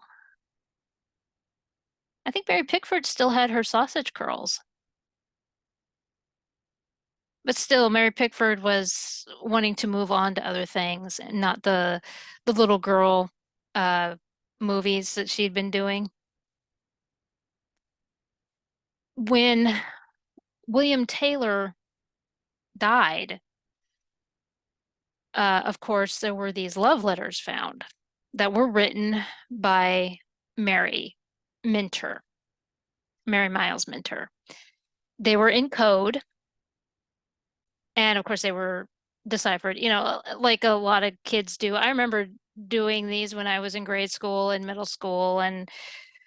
I think Mary Pickford still had her sausage curls. But still, Mary Pickford was wanting to move on to other things and not the little girl uh movies that she'd been doing. When William Taylor died, of course, there were these love letters found that were written by Mary Minter, Mary Miles Minter. They were in code, and of course, they were deciphered, like a lot of kids do. I remember doing these when I was in grade school and middle school. And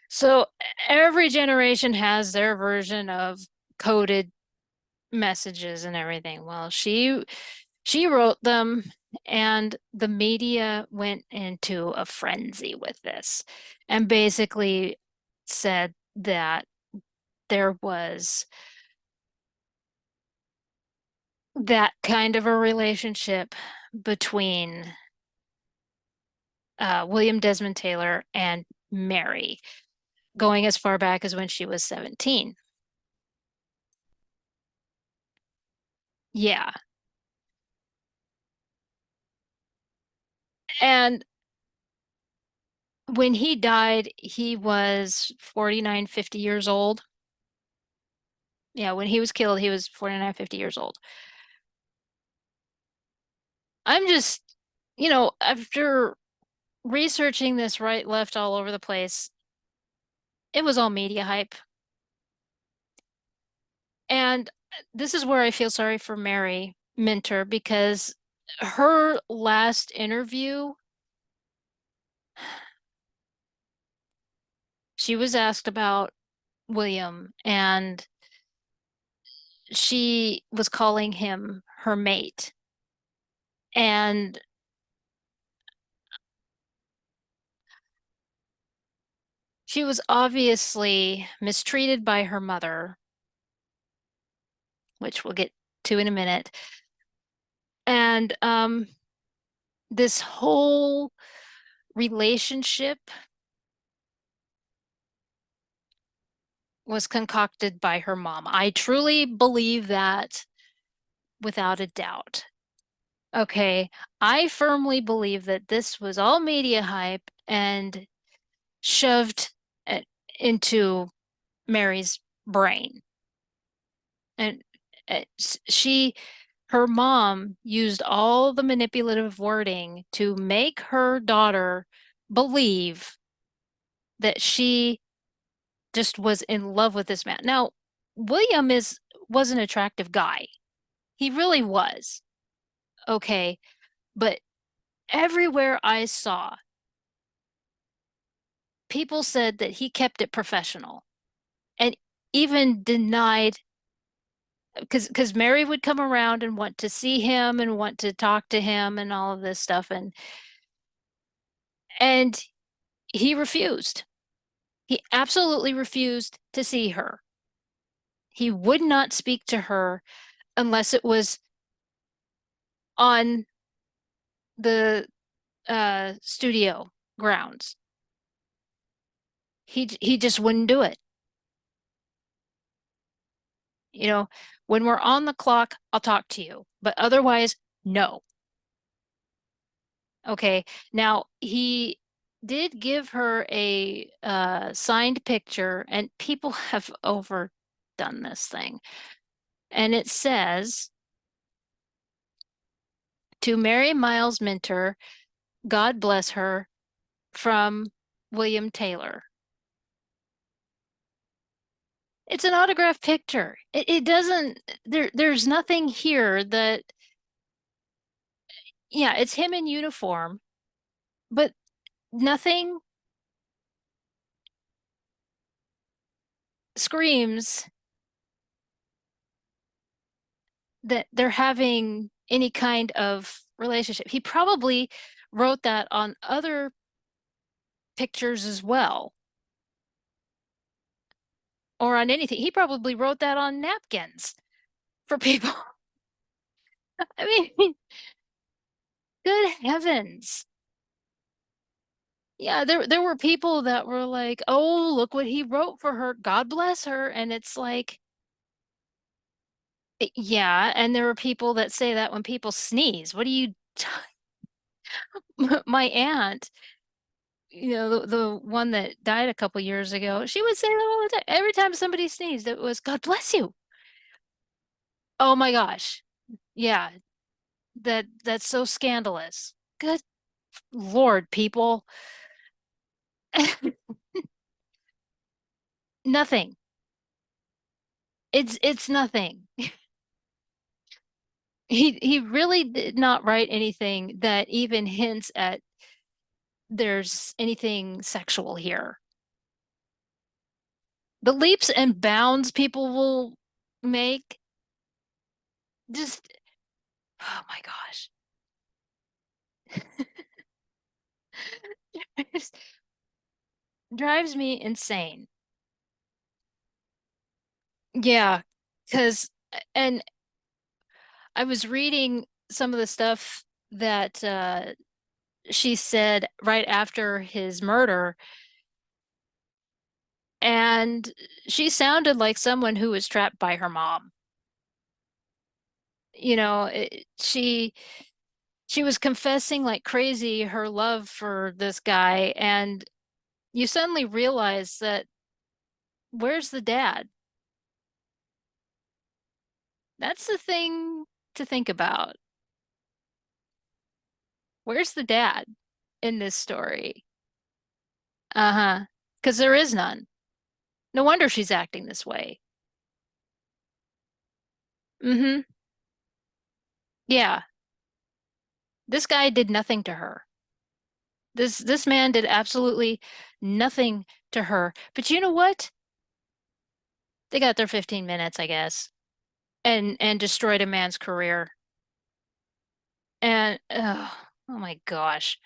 so every generation has their version of coded messages and everything. Well, she wrote them and the media went into a frenzy with this and basically said that there was that kind of a relationship between William Desmond Taylor and Mary, going as far back as when she was 17. Yeah. And When he died, he was 49, 50 years old. Yeah, when he was killed, he was 49, 50 years old. I'm just, after researching this right, left, all over the place, it was all media hype. And this is where I feel sorry for Mary Minter because her last interview, she was asked about William and she was calling him her mate. And she was obviously mistreated by her mother, which we'll get to in a minute. And this whole relationship was concocted by her mom. I truly believe that without a doubt. Okay, I firmly believe that this was all media hype and shoved uh, into Mary's brain. And she, her mom used all the manipulative wording to make her daughter believe that she just was in love with this man. Now, William was an attractive guy. He really was. Okay, but everywhere I saw, people said that he kept it professional and even denied because Mary would come around and want to see him and want to talk to him and all of this stuff and he refused. He absolutely refused to see her. He would not speak to her unless it was on the studio grounds. He just wouldn't do it. You know, when we're on the clock, I'll talk to you, but otherwise, no. Okay. Now, he did give her a signed picture, and people have overdone this thing. And it says, to Mary Miles Minter, God bless her, from William Taylor. It's an autographed picture. It doesn't, there's nothing here that, yeah, it's him in uniform, but nothing screams that they're having any kind of relationship. He probably wrote that on other pictures as well, or on anything. He probably wrote that on napkins for people. I mean, good heavens. Yeah, there were people that were like, "Oh, look what he wrote for her. God bless her." And it's like, yeah, and there are people that say that when people sneeze. What do you my aunt, the one that died a couple years ago, she would say that all the time. Every time somebody sneezed, it was God bless you. Oh my gosh. Yeah, that's so scandalous. Good Lord, people. Nothing. It's nothing. He really did not write anything that even hints at there's anything sexual here. The leaps and bounds people will make just, oh my gosh. It drives me insane. Yeah, because, and I was reading some of the stuff that she said right after his murder, and she sounded like someone who was trapped by her mom. She was confessing like crazy her love for this guy, and you suddenly realize that where's the dad? That's the thing to think about. Where's the dad in this story? Uh-huh. Because there is none. No wonder she's acting this way. Mm-hmm. Yeah. This guy did nothing to her. This man did absolutely nothing to her. But you know what? They got their 15 minutes, I guess, and destroyed a man's career. And oh my gosh.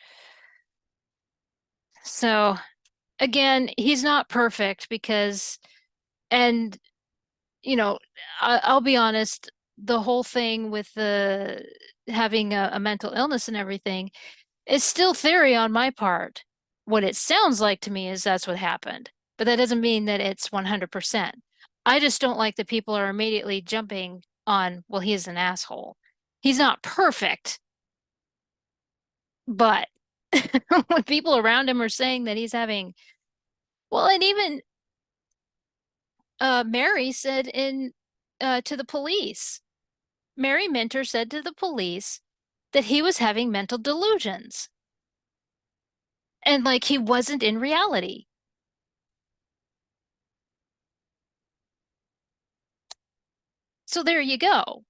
So again, he's not perfect because, and I'll be honest, the whole thing with the having a mental illness and everything is still theory on my part. What it sounds like to me is that's what happened, but that doesn't mean that it's 100%. I just don't like that people are immediately jumping on, well, he's an asshole. He's not perfect, but when people around him are saying that he's having, well, and even Mary said in to the police, Mary Minter said to the police that he was having mental delusions and like he wasn't in reality. So there you go.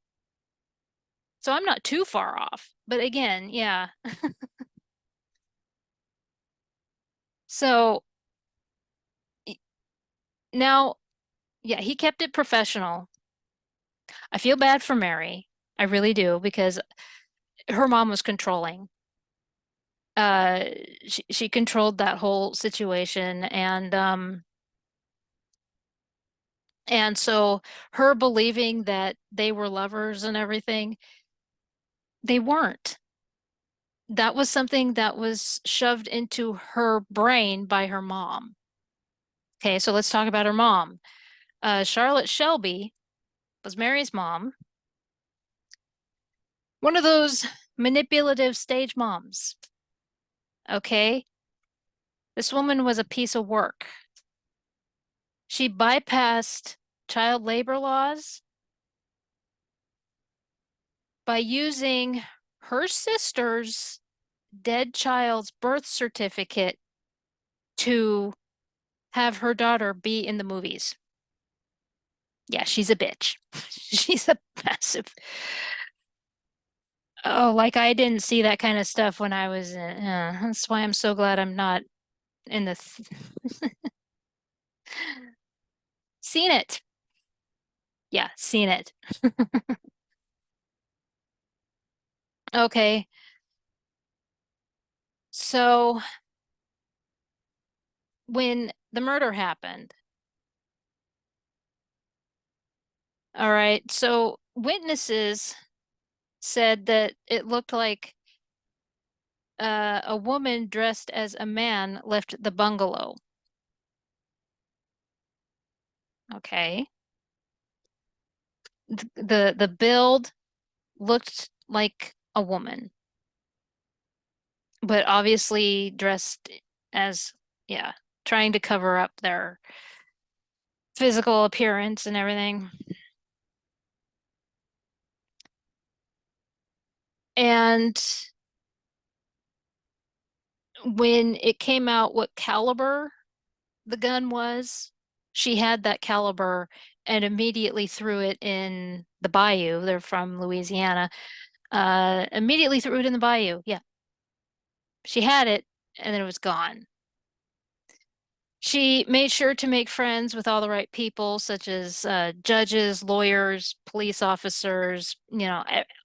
So I'm not too far off. But again, yeah. So now, yeah, he kept it professional. I feel bad for Mary. I really do because her mom was controlling. Uh, she controlled that whole situation and so her believing that they were lovers and everything, they weren't. That was something that was shoved into her brain by her mom. Okay, so let's talk about her mom. Charlotte Shelby was Mary's mom, one of those manipulative stage moms. Okay, this woman was a piece of work. She bypassed child labor laws by using her sister's dead child's birth certificate to have her daughter be in the movies. Yeah, she's a bitch. She's a massive. Oh, like I didn't see that kind of stuff when I was in. That's why I'm so glad I'm not in the seen it. Yeah, seen it. Okay. So when the murder happened, all right, so witnesses said that it looked like a woman dressed as a man left the bungalow. Okay. The build looked like a woman, but obviously dressed as, yeah, trying to cover up their physical appearance and everything. And when it came out what caliber the gun was, she had that caliber and immediately threw it in the bayou. They're from Louisiana. Immediately threw it in the bayou. Yeah, she had it and then it was gone. She made sure to make friends with all the right people, such as judges, lawyers, police officers,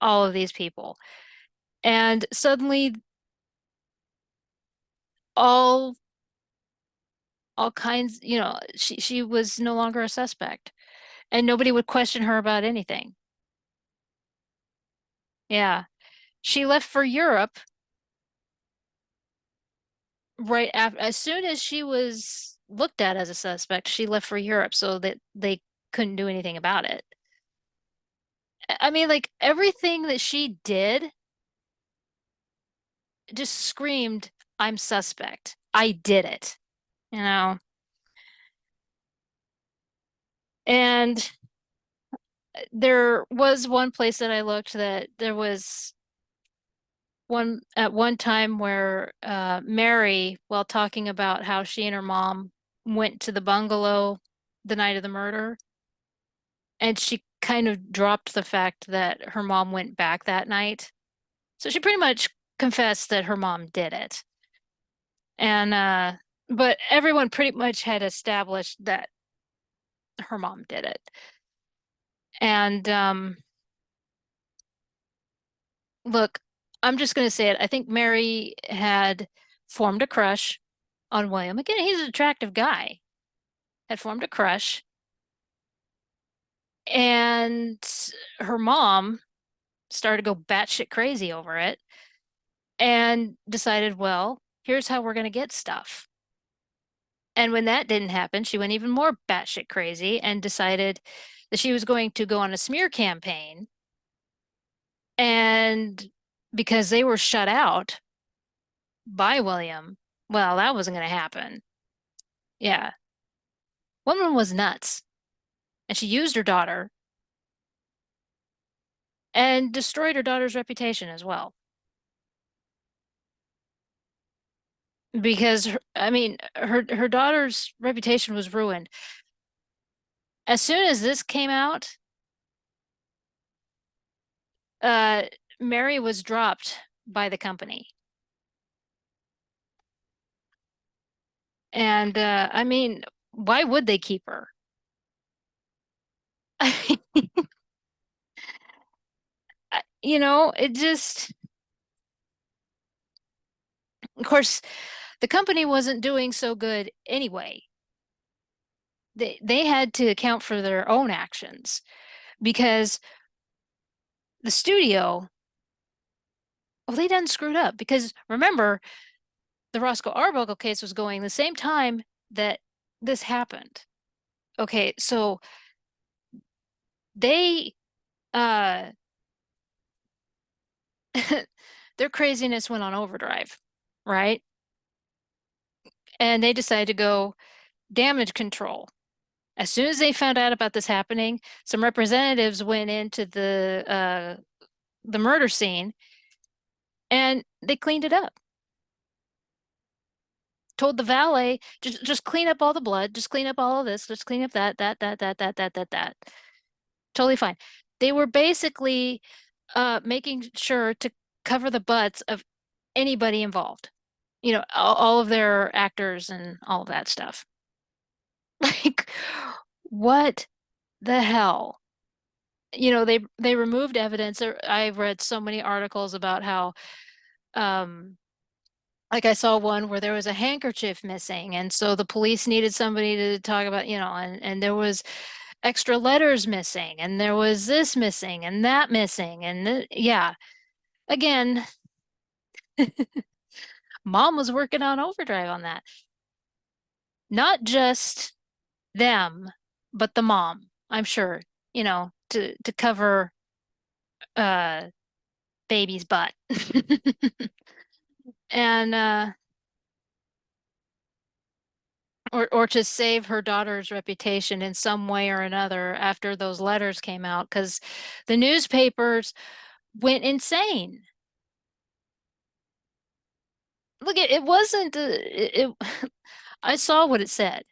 all of these people. And suddenly, all all kinds, she was no longer a suspect, and nobody would question her about anything. Yeah, she left for Europe right after, as soon as she was looked at as a suspect, she left for Europe so that they couldn't do anything about it. I mean, like everything that she did just screamed, I'm suspect. I did it. you know. And there was one place that I looked that there was one at one time where Mary, while talking about how she and her mom went to the bungalow the night of the murder, and she kind of dropped the fact that her mom went back that night. So she pretty much confessed that her mom did it. And but everyone pretty much had established that her mom did it. And look, I'm just going to say it. I think Mary had formed a crush on William. Again, he's an attractive guy. Had formed a crush, and her mom started to go batshit crazy over it and decided, well, here's how we're going to get stuff. And when that didn't happen, she went even more batshit crazy and decided that she was going to go on a smear campaign. And because they were shut out by William, well, that wasn't going to happen. Yeah. Woman was nuts. And she used her daughter and destroyed her daughter's reputation as well. Because I mean, her daughter's reputation was ruined. As soon as this came out, uh, Mary was dropped by the company. And I mean, why would they keep her? It just, of course, the company wasn't doing so good anyway. They had to account for their own actions because the studio, well, they done screwed up because remember, the Roscoe Arbuckle case was going the same time that this happened. Okay, so they uh their craziness went on overdrive, right? And they decided to go damage control. As soon as they found out about this happening, some representatives went into the murder scene and they cleaned it up. Told the valet, just clean up all the blood, just clean up all of this, just clean up that. Totally fine. They were basically making sure to cover the butts of anybody involved. All of their actors and all of that stuff. Like, what the hell? They removed evidence. I've read so many articles about how um like I saw one where there was a handkerchief missing, and so the police needed somebody to talk about, and there was extra letters missing, and there was this missing and that missing, and yeah. Again, mom was working on overdrive on that. Not just them, but the mom, I'm sure, to cover uh baby's butt. And or to save her daughter's reputation in some way or another after those letters came out, because the newspapers went insane. Look, it wasn't I saw what it said.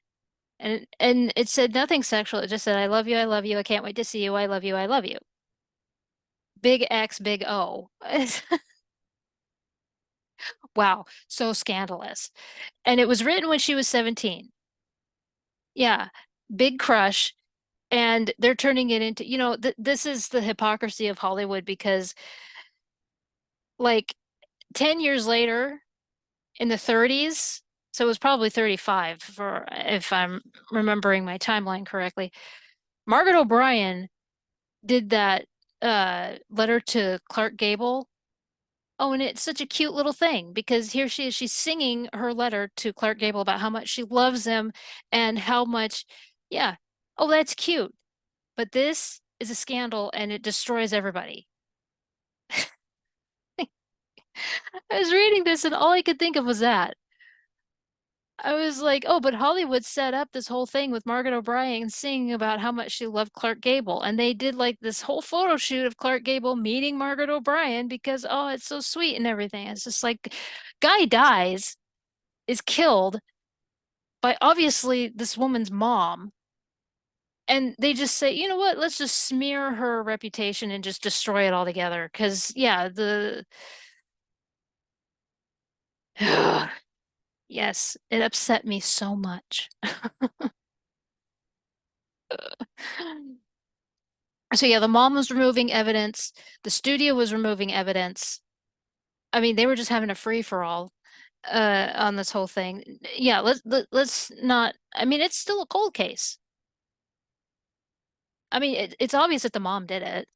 And it said nothing sexual. It just said, I love you, I love you, I can't wait to see you, I love you, I love you. Big X, big O. Wow, so scandalous. And it was written when she was 17. Yeah, big crush. And they're turning it into, this is the hypocrisy of Hollywood because, like, 10 years later, in the 30s, so it was probably 35 for if I'm remembering my timeline correctly. Margaret O'Brien did that letter to Clark Gable. Oh, and it's such a cute little thing because here she is, she's singing her letter to Clark Gable about how much she loves him and how much, yeah. Oh, that's cute. But this is a scandal and it destroys everybody. I was reading this and all I could think of was that. I was like, oh, but Hollywood set up this whole thing with Margaret O'Brien singing about how much she loved Clark Gable. And they did like this whole photo shoot of Clark Gable meeting Margaret O'Brien because, oh, it's so sweet and everything. It's just like, guy dies, is killed by obviously this woman's mom. And they just say, you know what, let's just smear her reputation and just destroy it altogether. Because, yeah, yes, it upset me so much. So yeah, the mom was removing evidence. The studio was removing evidence. I mean, they were just having a free for all on this whole thing. Yeah, let's not. I mean, it's still a cold case. I mean, it's obvious that the mom did it.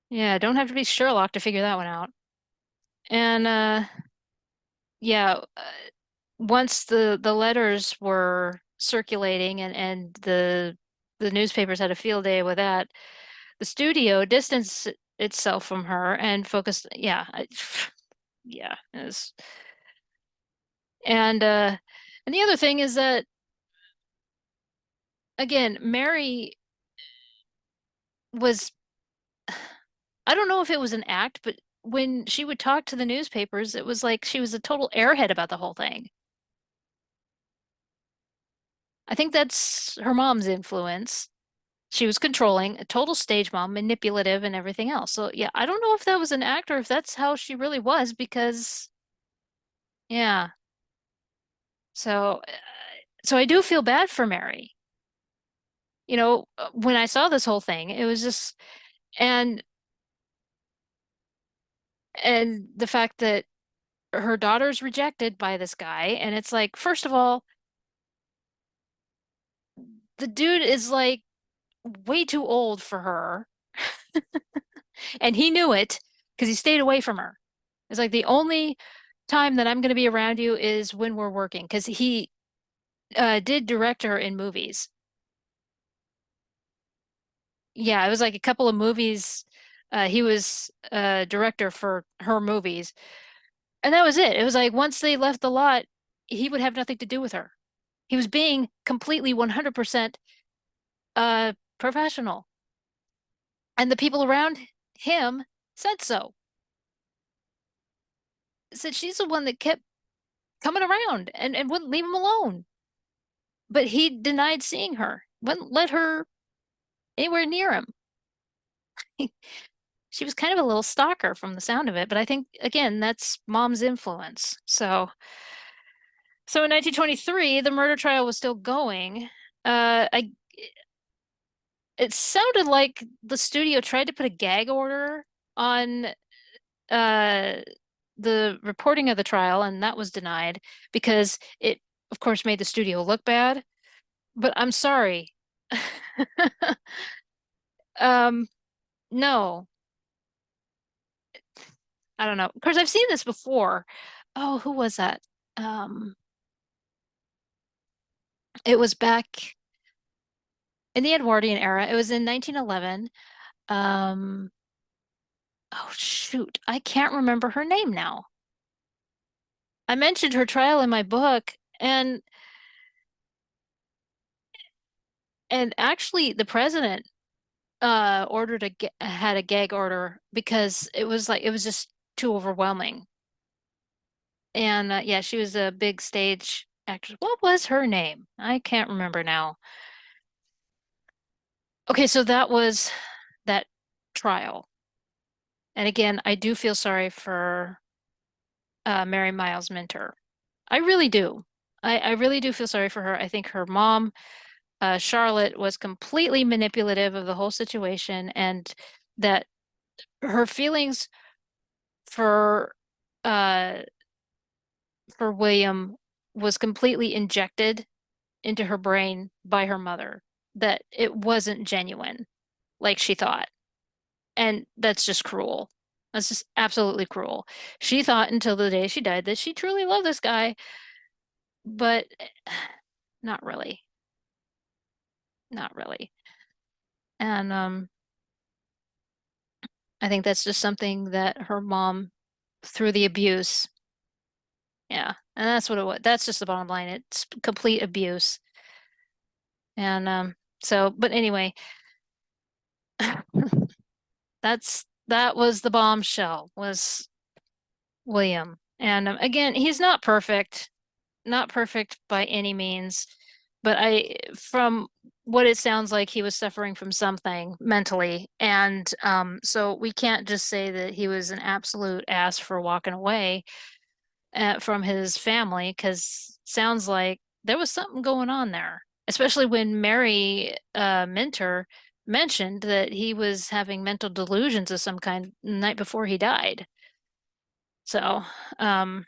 Yeah, don't have to be Sherlock to figure that one out. And yeah, once the letters were circulating and the newspapers had a field day with that, the studio distanced itself from her and focused, yeah, yeah, it was, and and the other thing is that again, Mary was, I don't know if it was an act, but when she would talk to the newspapers, it was like she was a total airhead about the whole thing. I think that's her mom's influence. She was controlling, a total stage mom, manipulative and everything else. So yeah, I don't know if that was an act or if that's how she really was because yeah. So so I do feel bad for Mary. When I saw this whole thing, it was just and and the fact that her daughter's rejected by this guy and it's like first of all, the dude is like way too old for her and he knew it because he stayed away from her. It's like the only time that I'm going to be around you is when we're working because he did direct her in movies. Yeah, it was like a couple of movies. He was director for her movies. And that was it. It was like once they left the lot, he would have nothing to do with her. He was being completely 100% professional. And the people around him said so. Said she's the one that kept coming around and wouldn't leave him alone. But he denied seeing her, wouldn't let her anywhere near him. She was kind of a little stalker from the sound of it, but I think again that's mom's influence. So in 1923, the murder trial was still going. I It sounded like the studio tried to put a gag order on uh the reporting of the trial, and that was denied because it, of course, made the studio look bad. But I'm sorry. Um, no, I don't know. Of course, I've seen this before. Oh, who was that? Um, it was back in the Edwardian era. It was in 1911. Um, oh shoot, I can't remember her name now. I mentioned her trial in my book, and actually the president ordered had a gag order because it was just too overwhelming. And yeah, she was a big stage actress. What was her name? I can't remember now. Okay, so that was that trial. And again, I do feel sorry for Mary Miles Minter. I really do. I really do feel sorry for her. I think her mom, Charlotte, was completely manipulative of the whole situation, and that her feelings for uh for William was completely injected into her brain by her mother, that it wasn't genuine like she thought. And that's just cruel. That's just absolutely cruel. She thought until the day she died that she truly loved this guy, but not really. Not really. And I think that's just something that her mom, through the abuse, Yeah. And that's what it was. That's just the bottom line. It's complete abuse. And so but anyway, that was the bombshell was William. And again, he's not perfect, not perfect by any means, but from what it sounds like, he was suffering from something mentally. And so we can't just say that he was an absolute ass for walking away from his family, because sounds like there was something going on there, especially when Mary Minter mentioned that he was having mental delusions of some kind the night before he died. So, um,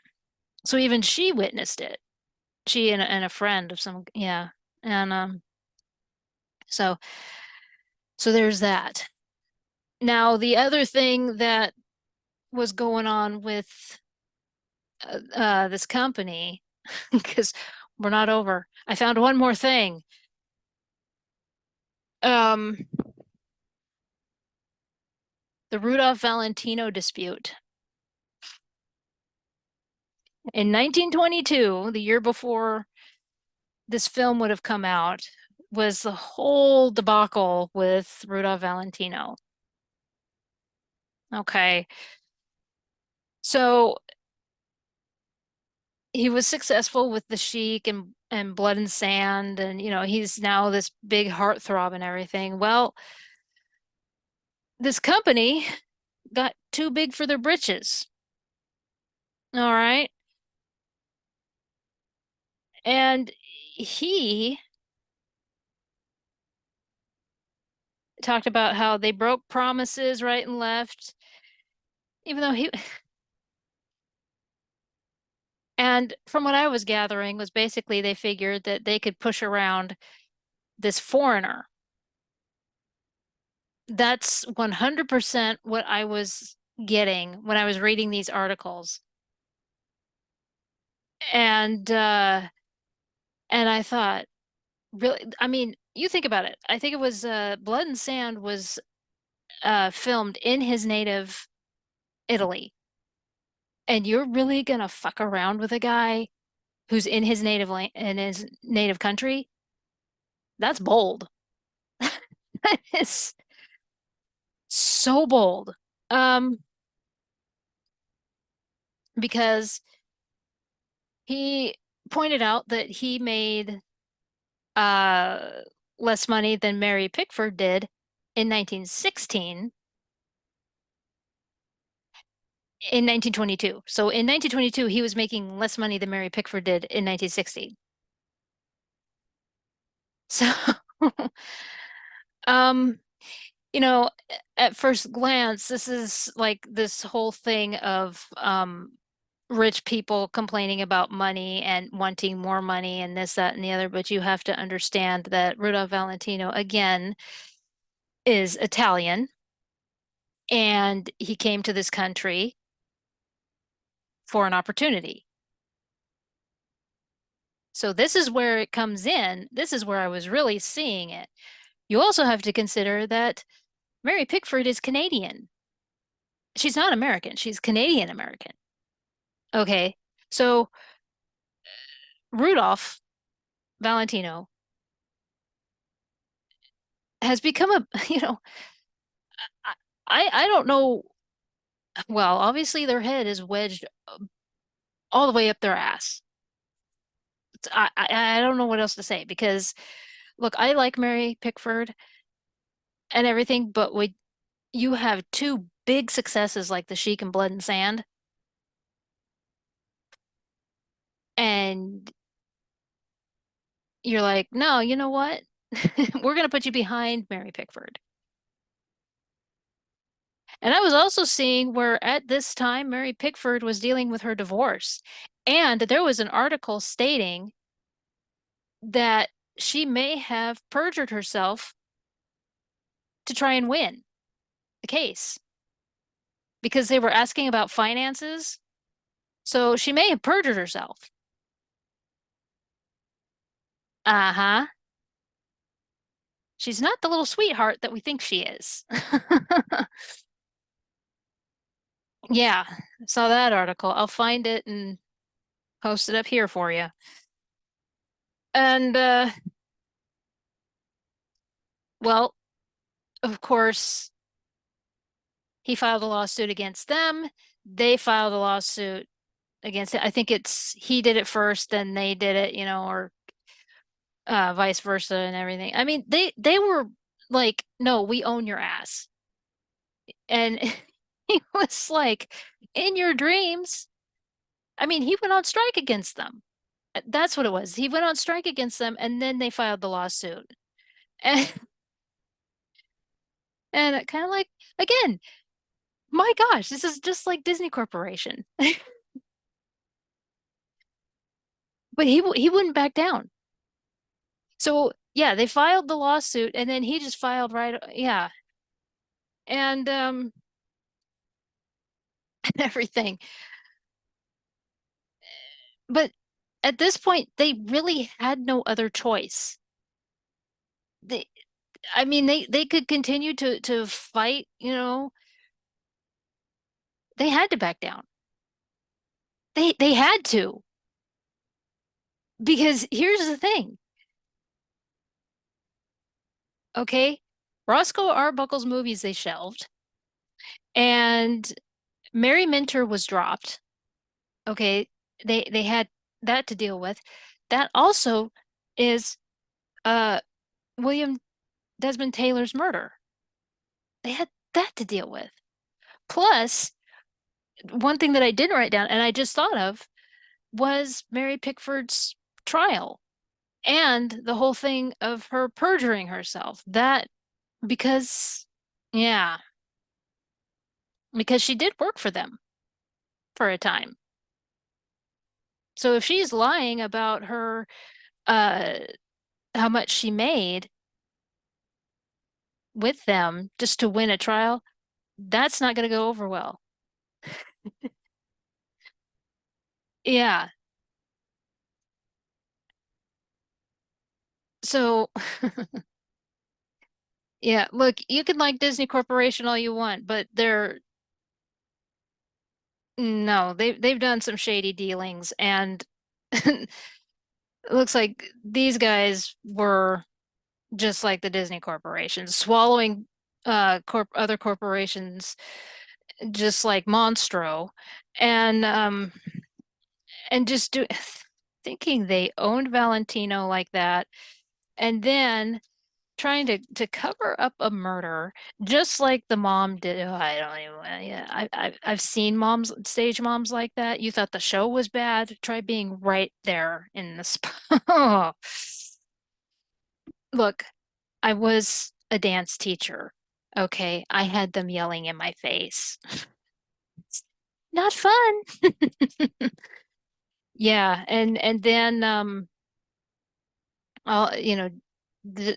so even she witnessed it. She and a friend of some, yeah. And so so there's that. Now, the other thing that was going on with this company, because we're not over. I found one more thing. Um, the Rudolph Valentino dispute. In 1922, the year before this film would have come out, was the whole debacle with Rudolph Valentino. Okay. So he was successful with the Chic and Blood and Sand, and he's now this big heartthrob and everything. Well, this company got too big for their britches. All right. And he talked about how they broke promises right and left, even though he, and from what I was gathering, was basically they figured that they could push around this foreigner. That's 100% what I was getting when I was reading these articles. And I thought, really, I mean, you think about it. I think it was Blood and Sand was filmed in his native Italy. And you're really gonna fuck around with a guy who's in his in his native country? That's bold. That is so bold. Um, because he pointed out that he made uh less money than Mary Pickford did in 1916 in 1922. So in 1922 he was making less money than Mary Pickford did in 1960. So um you know, at first glance, this is like this whole thing of rich people complaining about money and wanting more money and this, that, and the other. But you have to understand that Rudolph Valentino, again, is Italian, and he came to this country for an opportunity. So this is where it comes in. This is where I was really seeing it. You also have to consider that Mary Pickford is Canadian. She's not American. She's Canadian American. Okay. So Rudolph Valentino has become a, I don't know. Well, obviously their head is wedged all the way up their ass. I don't know what else to say, because look, I like Mary Pickford and everything, but when you have two big successes like The Sheik and Blood and Sand, and you're like, no, you know what? We're gonna put you behind Mary Pickford. And I was also seeing where at this time Mary Pickford was dealing with her divorce. And there was an article stating that she may have perjured herself to try and win the case because they were asking about finances. So she may have perjured herself. Uh-huh. She's not the little sweetheart that we think she is. Yeah, saw that article. I'll find it and Post it up here for you. And well, of course, he filed a lawsuit against them. They filed a lawsuit against it. I think it's he did it first, then they did it, or vice versa and everything. I mean, they were like, no, we own your ass. And he was like, in your dreams. I mean, he went on strike against them. That's what it was. He went on strike against them, and then they filed the lawsuit. And and kind of like again, my gosh, this is just like Disney Corporation. But he wouldn't back down. So yeah, they filed the lawsuit, and then he just filed right, yeah, and everything. But at this point, they really had no other choice. They, I mean, they could continue to fight, they had to back down. They had to because here's the thing, okay? Roscoe Arbuckle's movies they shelved, and Mary Minter was dropped. Okay, they had that to deal with. That also is uh William Desmond Taylor's murder. They had that to deal with. Plus, one thing that I didn't write down and I just thought of was Mary Pickford's trial and the whole thing of her perjuring herself. That because, yeah, because she did work for them for a time. So if she's lying about her, uh, how much she made with them just to win a trial, that's not going to go over well. Yeah. So, yeah, look, you can like Disney Corporation all you want, but they're no, they've done some shady dealings, and it looks like these guys were just like the Disney Corporation, swallowing other corporations just like Monstro, and just thinking they owned Valentino like that, and then trying to cover up a murder just like the mom did. Oh, I don't even, yeah, I've seen moms, stage moms like that. You thought the show was bad? Try being right there in the spot. Look, I was a dance teacher. Okay, I had them yelling in my face. It's not fun. Yeah, and then all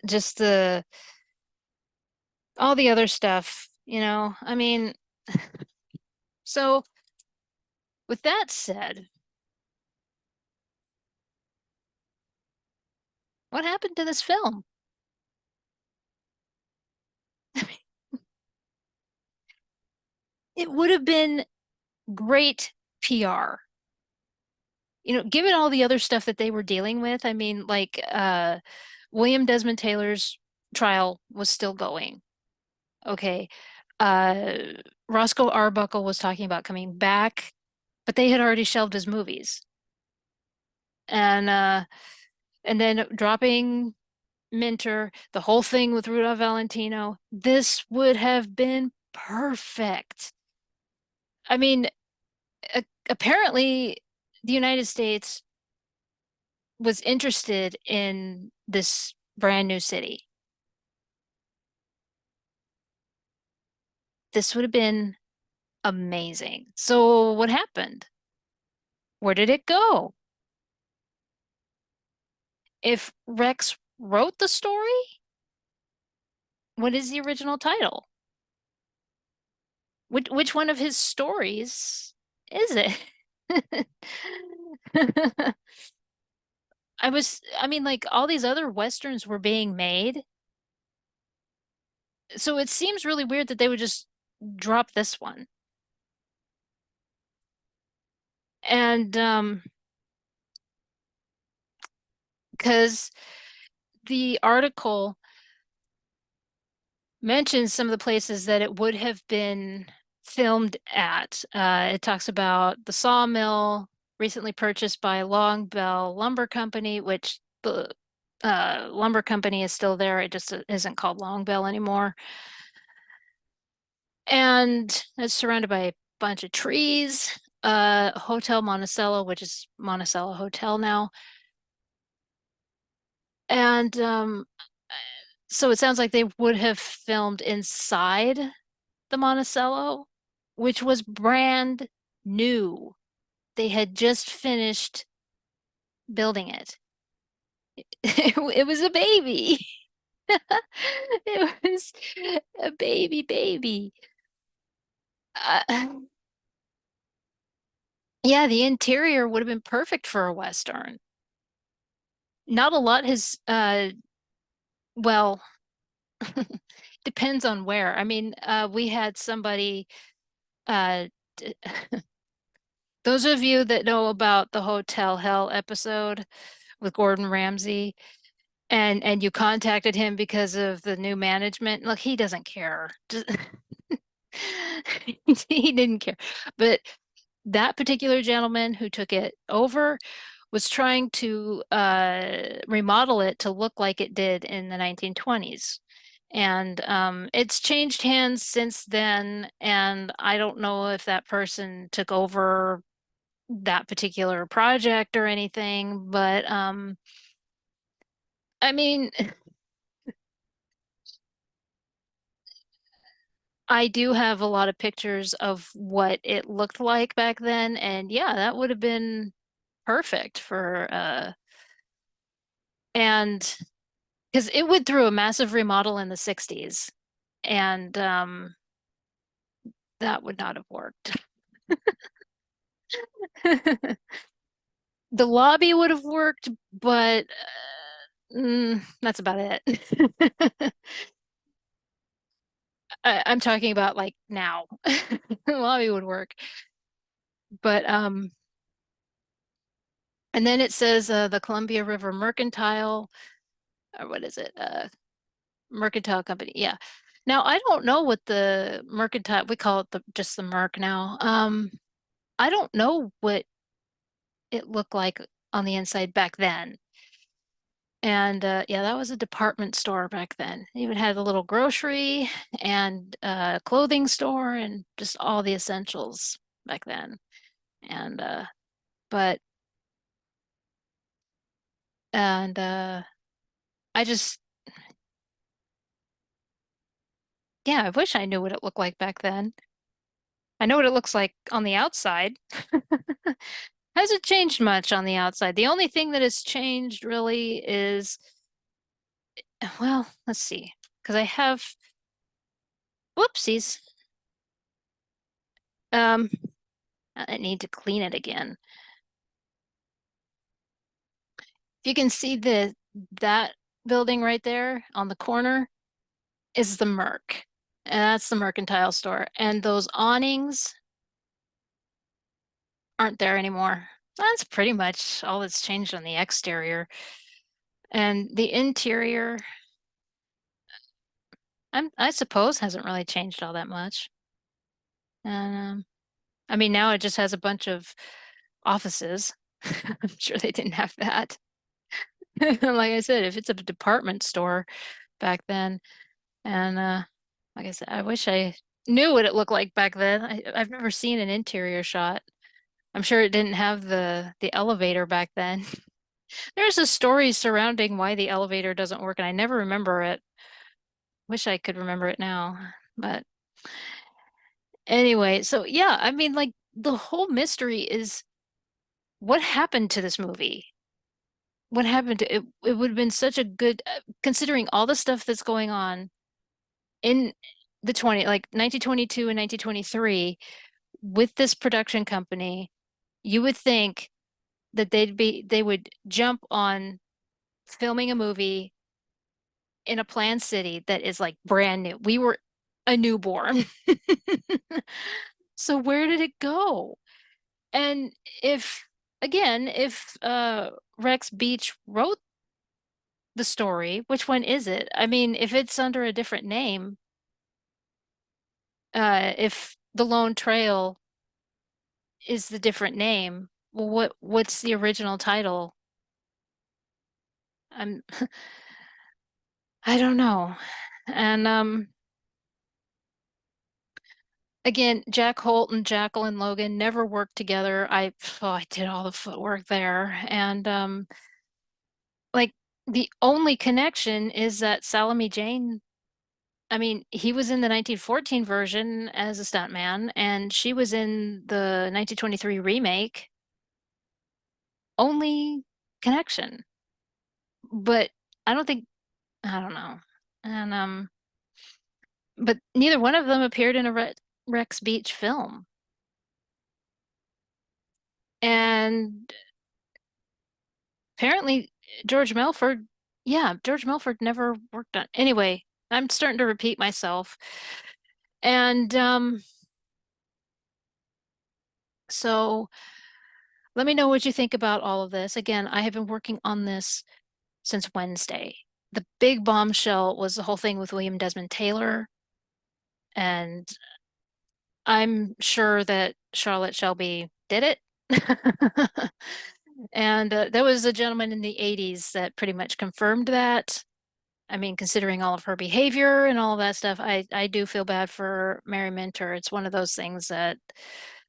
just all the other stuff, I mean, so with that said, what happened to this film? It would have been great PR. Given all the other stuff that they were dealing with, I mean, like William Desmond Taylor's trial was still going. Okay. Uh Roscoe Arbuckle was talking about coming back, but they had already shelved his movies. And then dropping Minter, the whole thing with Rudolph Valentino, this would have been perfect. I mean, apparently the United States was interested in this brand new city. This would have been amazing. So what happened? Where did it go? If Rex wrote the story, what is the original title? Which one of his stories is it? I mean, like all these other Westerns were being made. So it seems really weird that they would just drop this one. And because the article mentions some of the places that it would have been filmed at. It talks about the sawmill recently purchased by Longbell Lumber Company, which the lumber company is still there. It just isn't called Longbell anymore. And it's surrounded by a bunch of trees. Hotel Monticello, which is Monticello Hotel now. And so it sounds like they would have filmed inside the Monticello, which was brand new. They had just finished building it. It was a baby. It was a baby. Uh, yeah, the interior would have been perfect for a Western. Not a lot has, well, depends on where. I mean, we had somebody, uh, those of you that know about the Hotel Hell episode with Gordon Ramsay, and you contacted him because of the new management. Look, he doesn't care. He didn't care. But that particular gentleman who took it over was trying to remodel it to look like it did in the 1920s. And it's changed hands since then, and I don't know if that person took over that particular project or anything, but I mean, I do have a lot of pictures of what it looked like back then, and yeah, that would have been perfect for and because it went through a massive remodel in the 60s, and that would not have worked. The lobby would have worked, but that's about it. I'm talking about like now. The lobby would work, but and then it says the Columbia River Mercantile, or what is it? Mercantile Company. Yeah. Now I don't know what the mercantile, we call it just the Merc now. I don't know what it looked like on the inside back then. And yeah, that was a department store back then. It even had a little grocery and clothing store and just all the essentials back then. And but and I just yeah, I wish I knew what it looked like back then. I know what it looks like on the outside. Hasn't changed much on the outside. The only thing that has changed really is, well, let's see, because I have, whoopsies. Um, I need to clean it again. If you can see that building right there on the corner is the Merc. And that's the mercantile store. And those awnings aren't there anymore. That's pretty much all that's changed on the exterior. And the interior, I suppose hasn't really changed all that much. And I mean, now it just has a bunch of offices. I'm sure they didn't have that. Like I said, if it's a department store back then, and like I said, I wish I knew what it looked like back then. I've never seen an interior shot. I'm sure it didn't have the elevator back then. There's a story surrounding why the elevator doesn't work, and I never remember it. Wish I could remember it now. But anyway, so yeah, I mean, like the whole mystery is what happened to this movie? What happened to it? It would have been such a good, considering all the stuff that's going on in the 20, like 1922 and 1923 with this production company, you would think that they would jump on filming a movie in a planned city that is like brand new. We were a newborn. So where did it go? And if again, if Rex Beach wrote the story. Which one is it? I mean, if it's under a different name, if the Lone Trail is the different name, well, what's the original title? I'm I don't know. And again, Jack Holt and Jacqueline Logan never worked together. I did all the footwork there. And like the only connection is that Salami Jane, I mean, he was in the 1914 version as a stuntman, and she was in the 1923 remake. Only connection. But I don't think, I don't know. And but neither one of them appeared in a Rex Beach film. And apparently George Melford, yeah, George Melford never worked on. Anyway, I'm starting to repeat myself. And so let me know what you think about all of this. Again, I have been working on this since Wednesday. The big bombshell was the whole thing with William Desmond Taylor, and I'm sure that Charlotte Shelby did it. And there was a gentleman in the 80s that pretty much confirmed that. I mean, considering all of her behavior and all of that stuff, I do feel bad for Mary Minter. It's one of those things that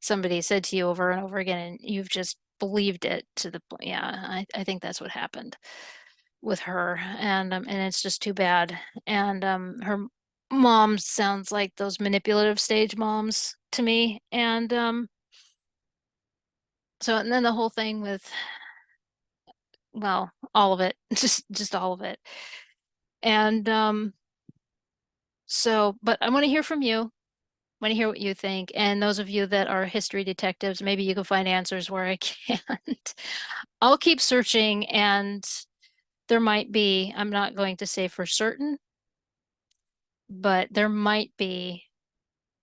somebody said to you over and over again, and you've just believed it to the point. Yeah, I think that's what happened with her, and it's just too bad. And her mom sounds like those manipulative stage moms to me. And so and then the whole thing with, well, all of it, just all of it. And so, but I want to hear from you. I want to hear what you think. And those of you that are history detectives, maybe you can find answers where I can't. I'll keep searching, and there might be, I'm not going to say for certain, but there might be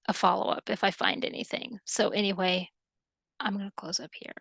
a follow-up if I find anything. So anyway, I'm going to close up here.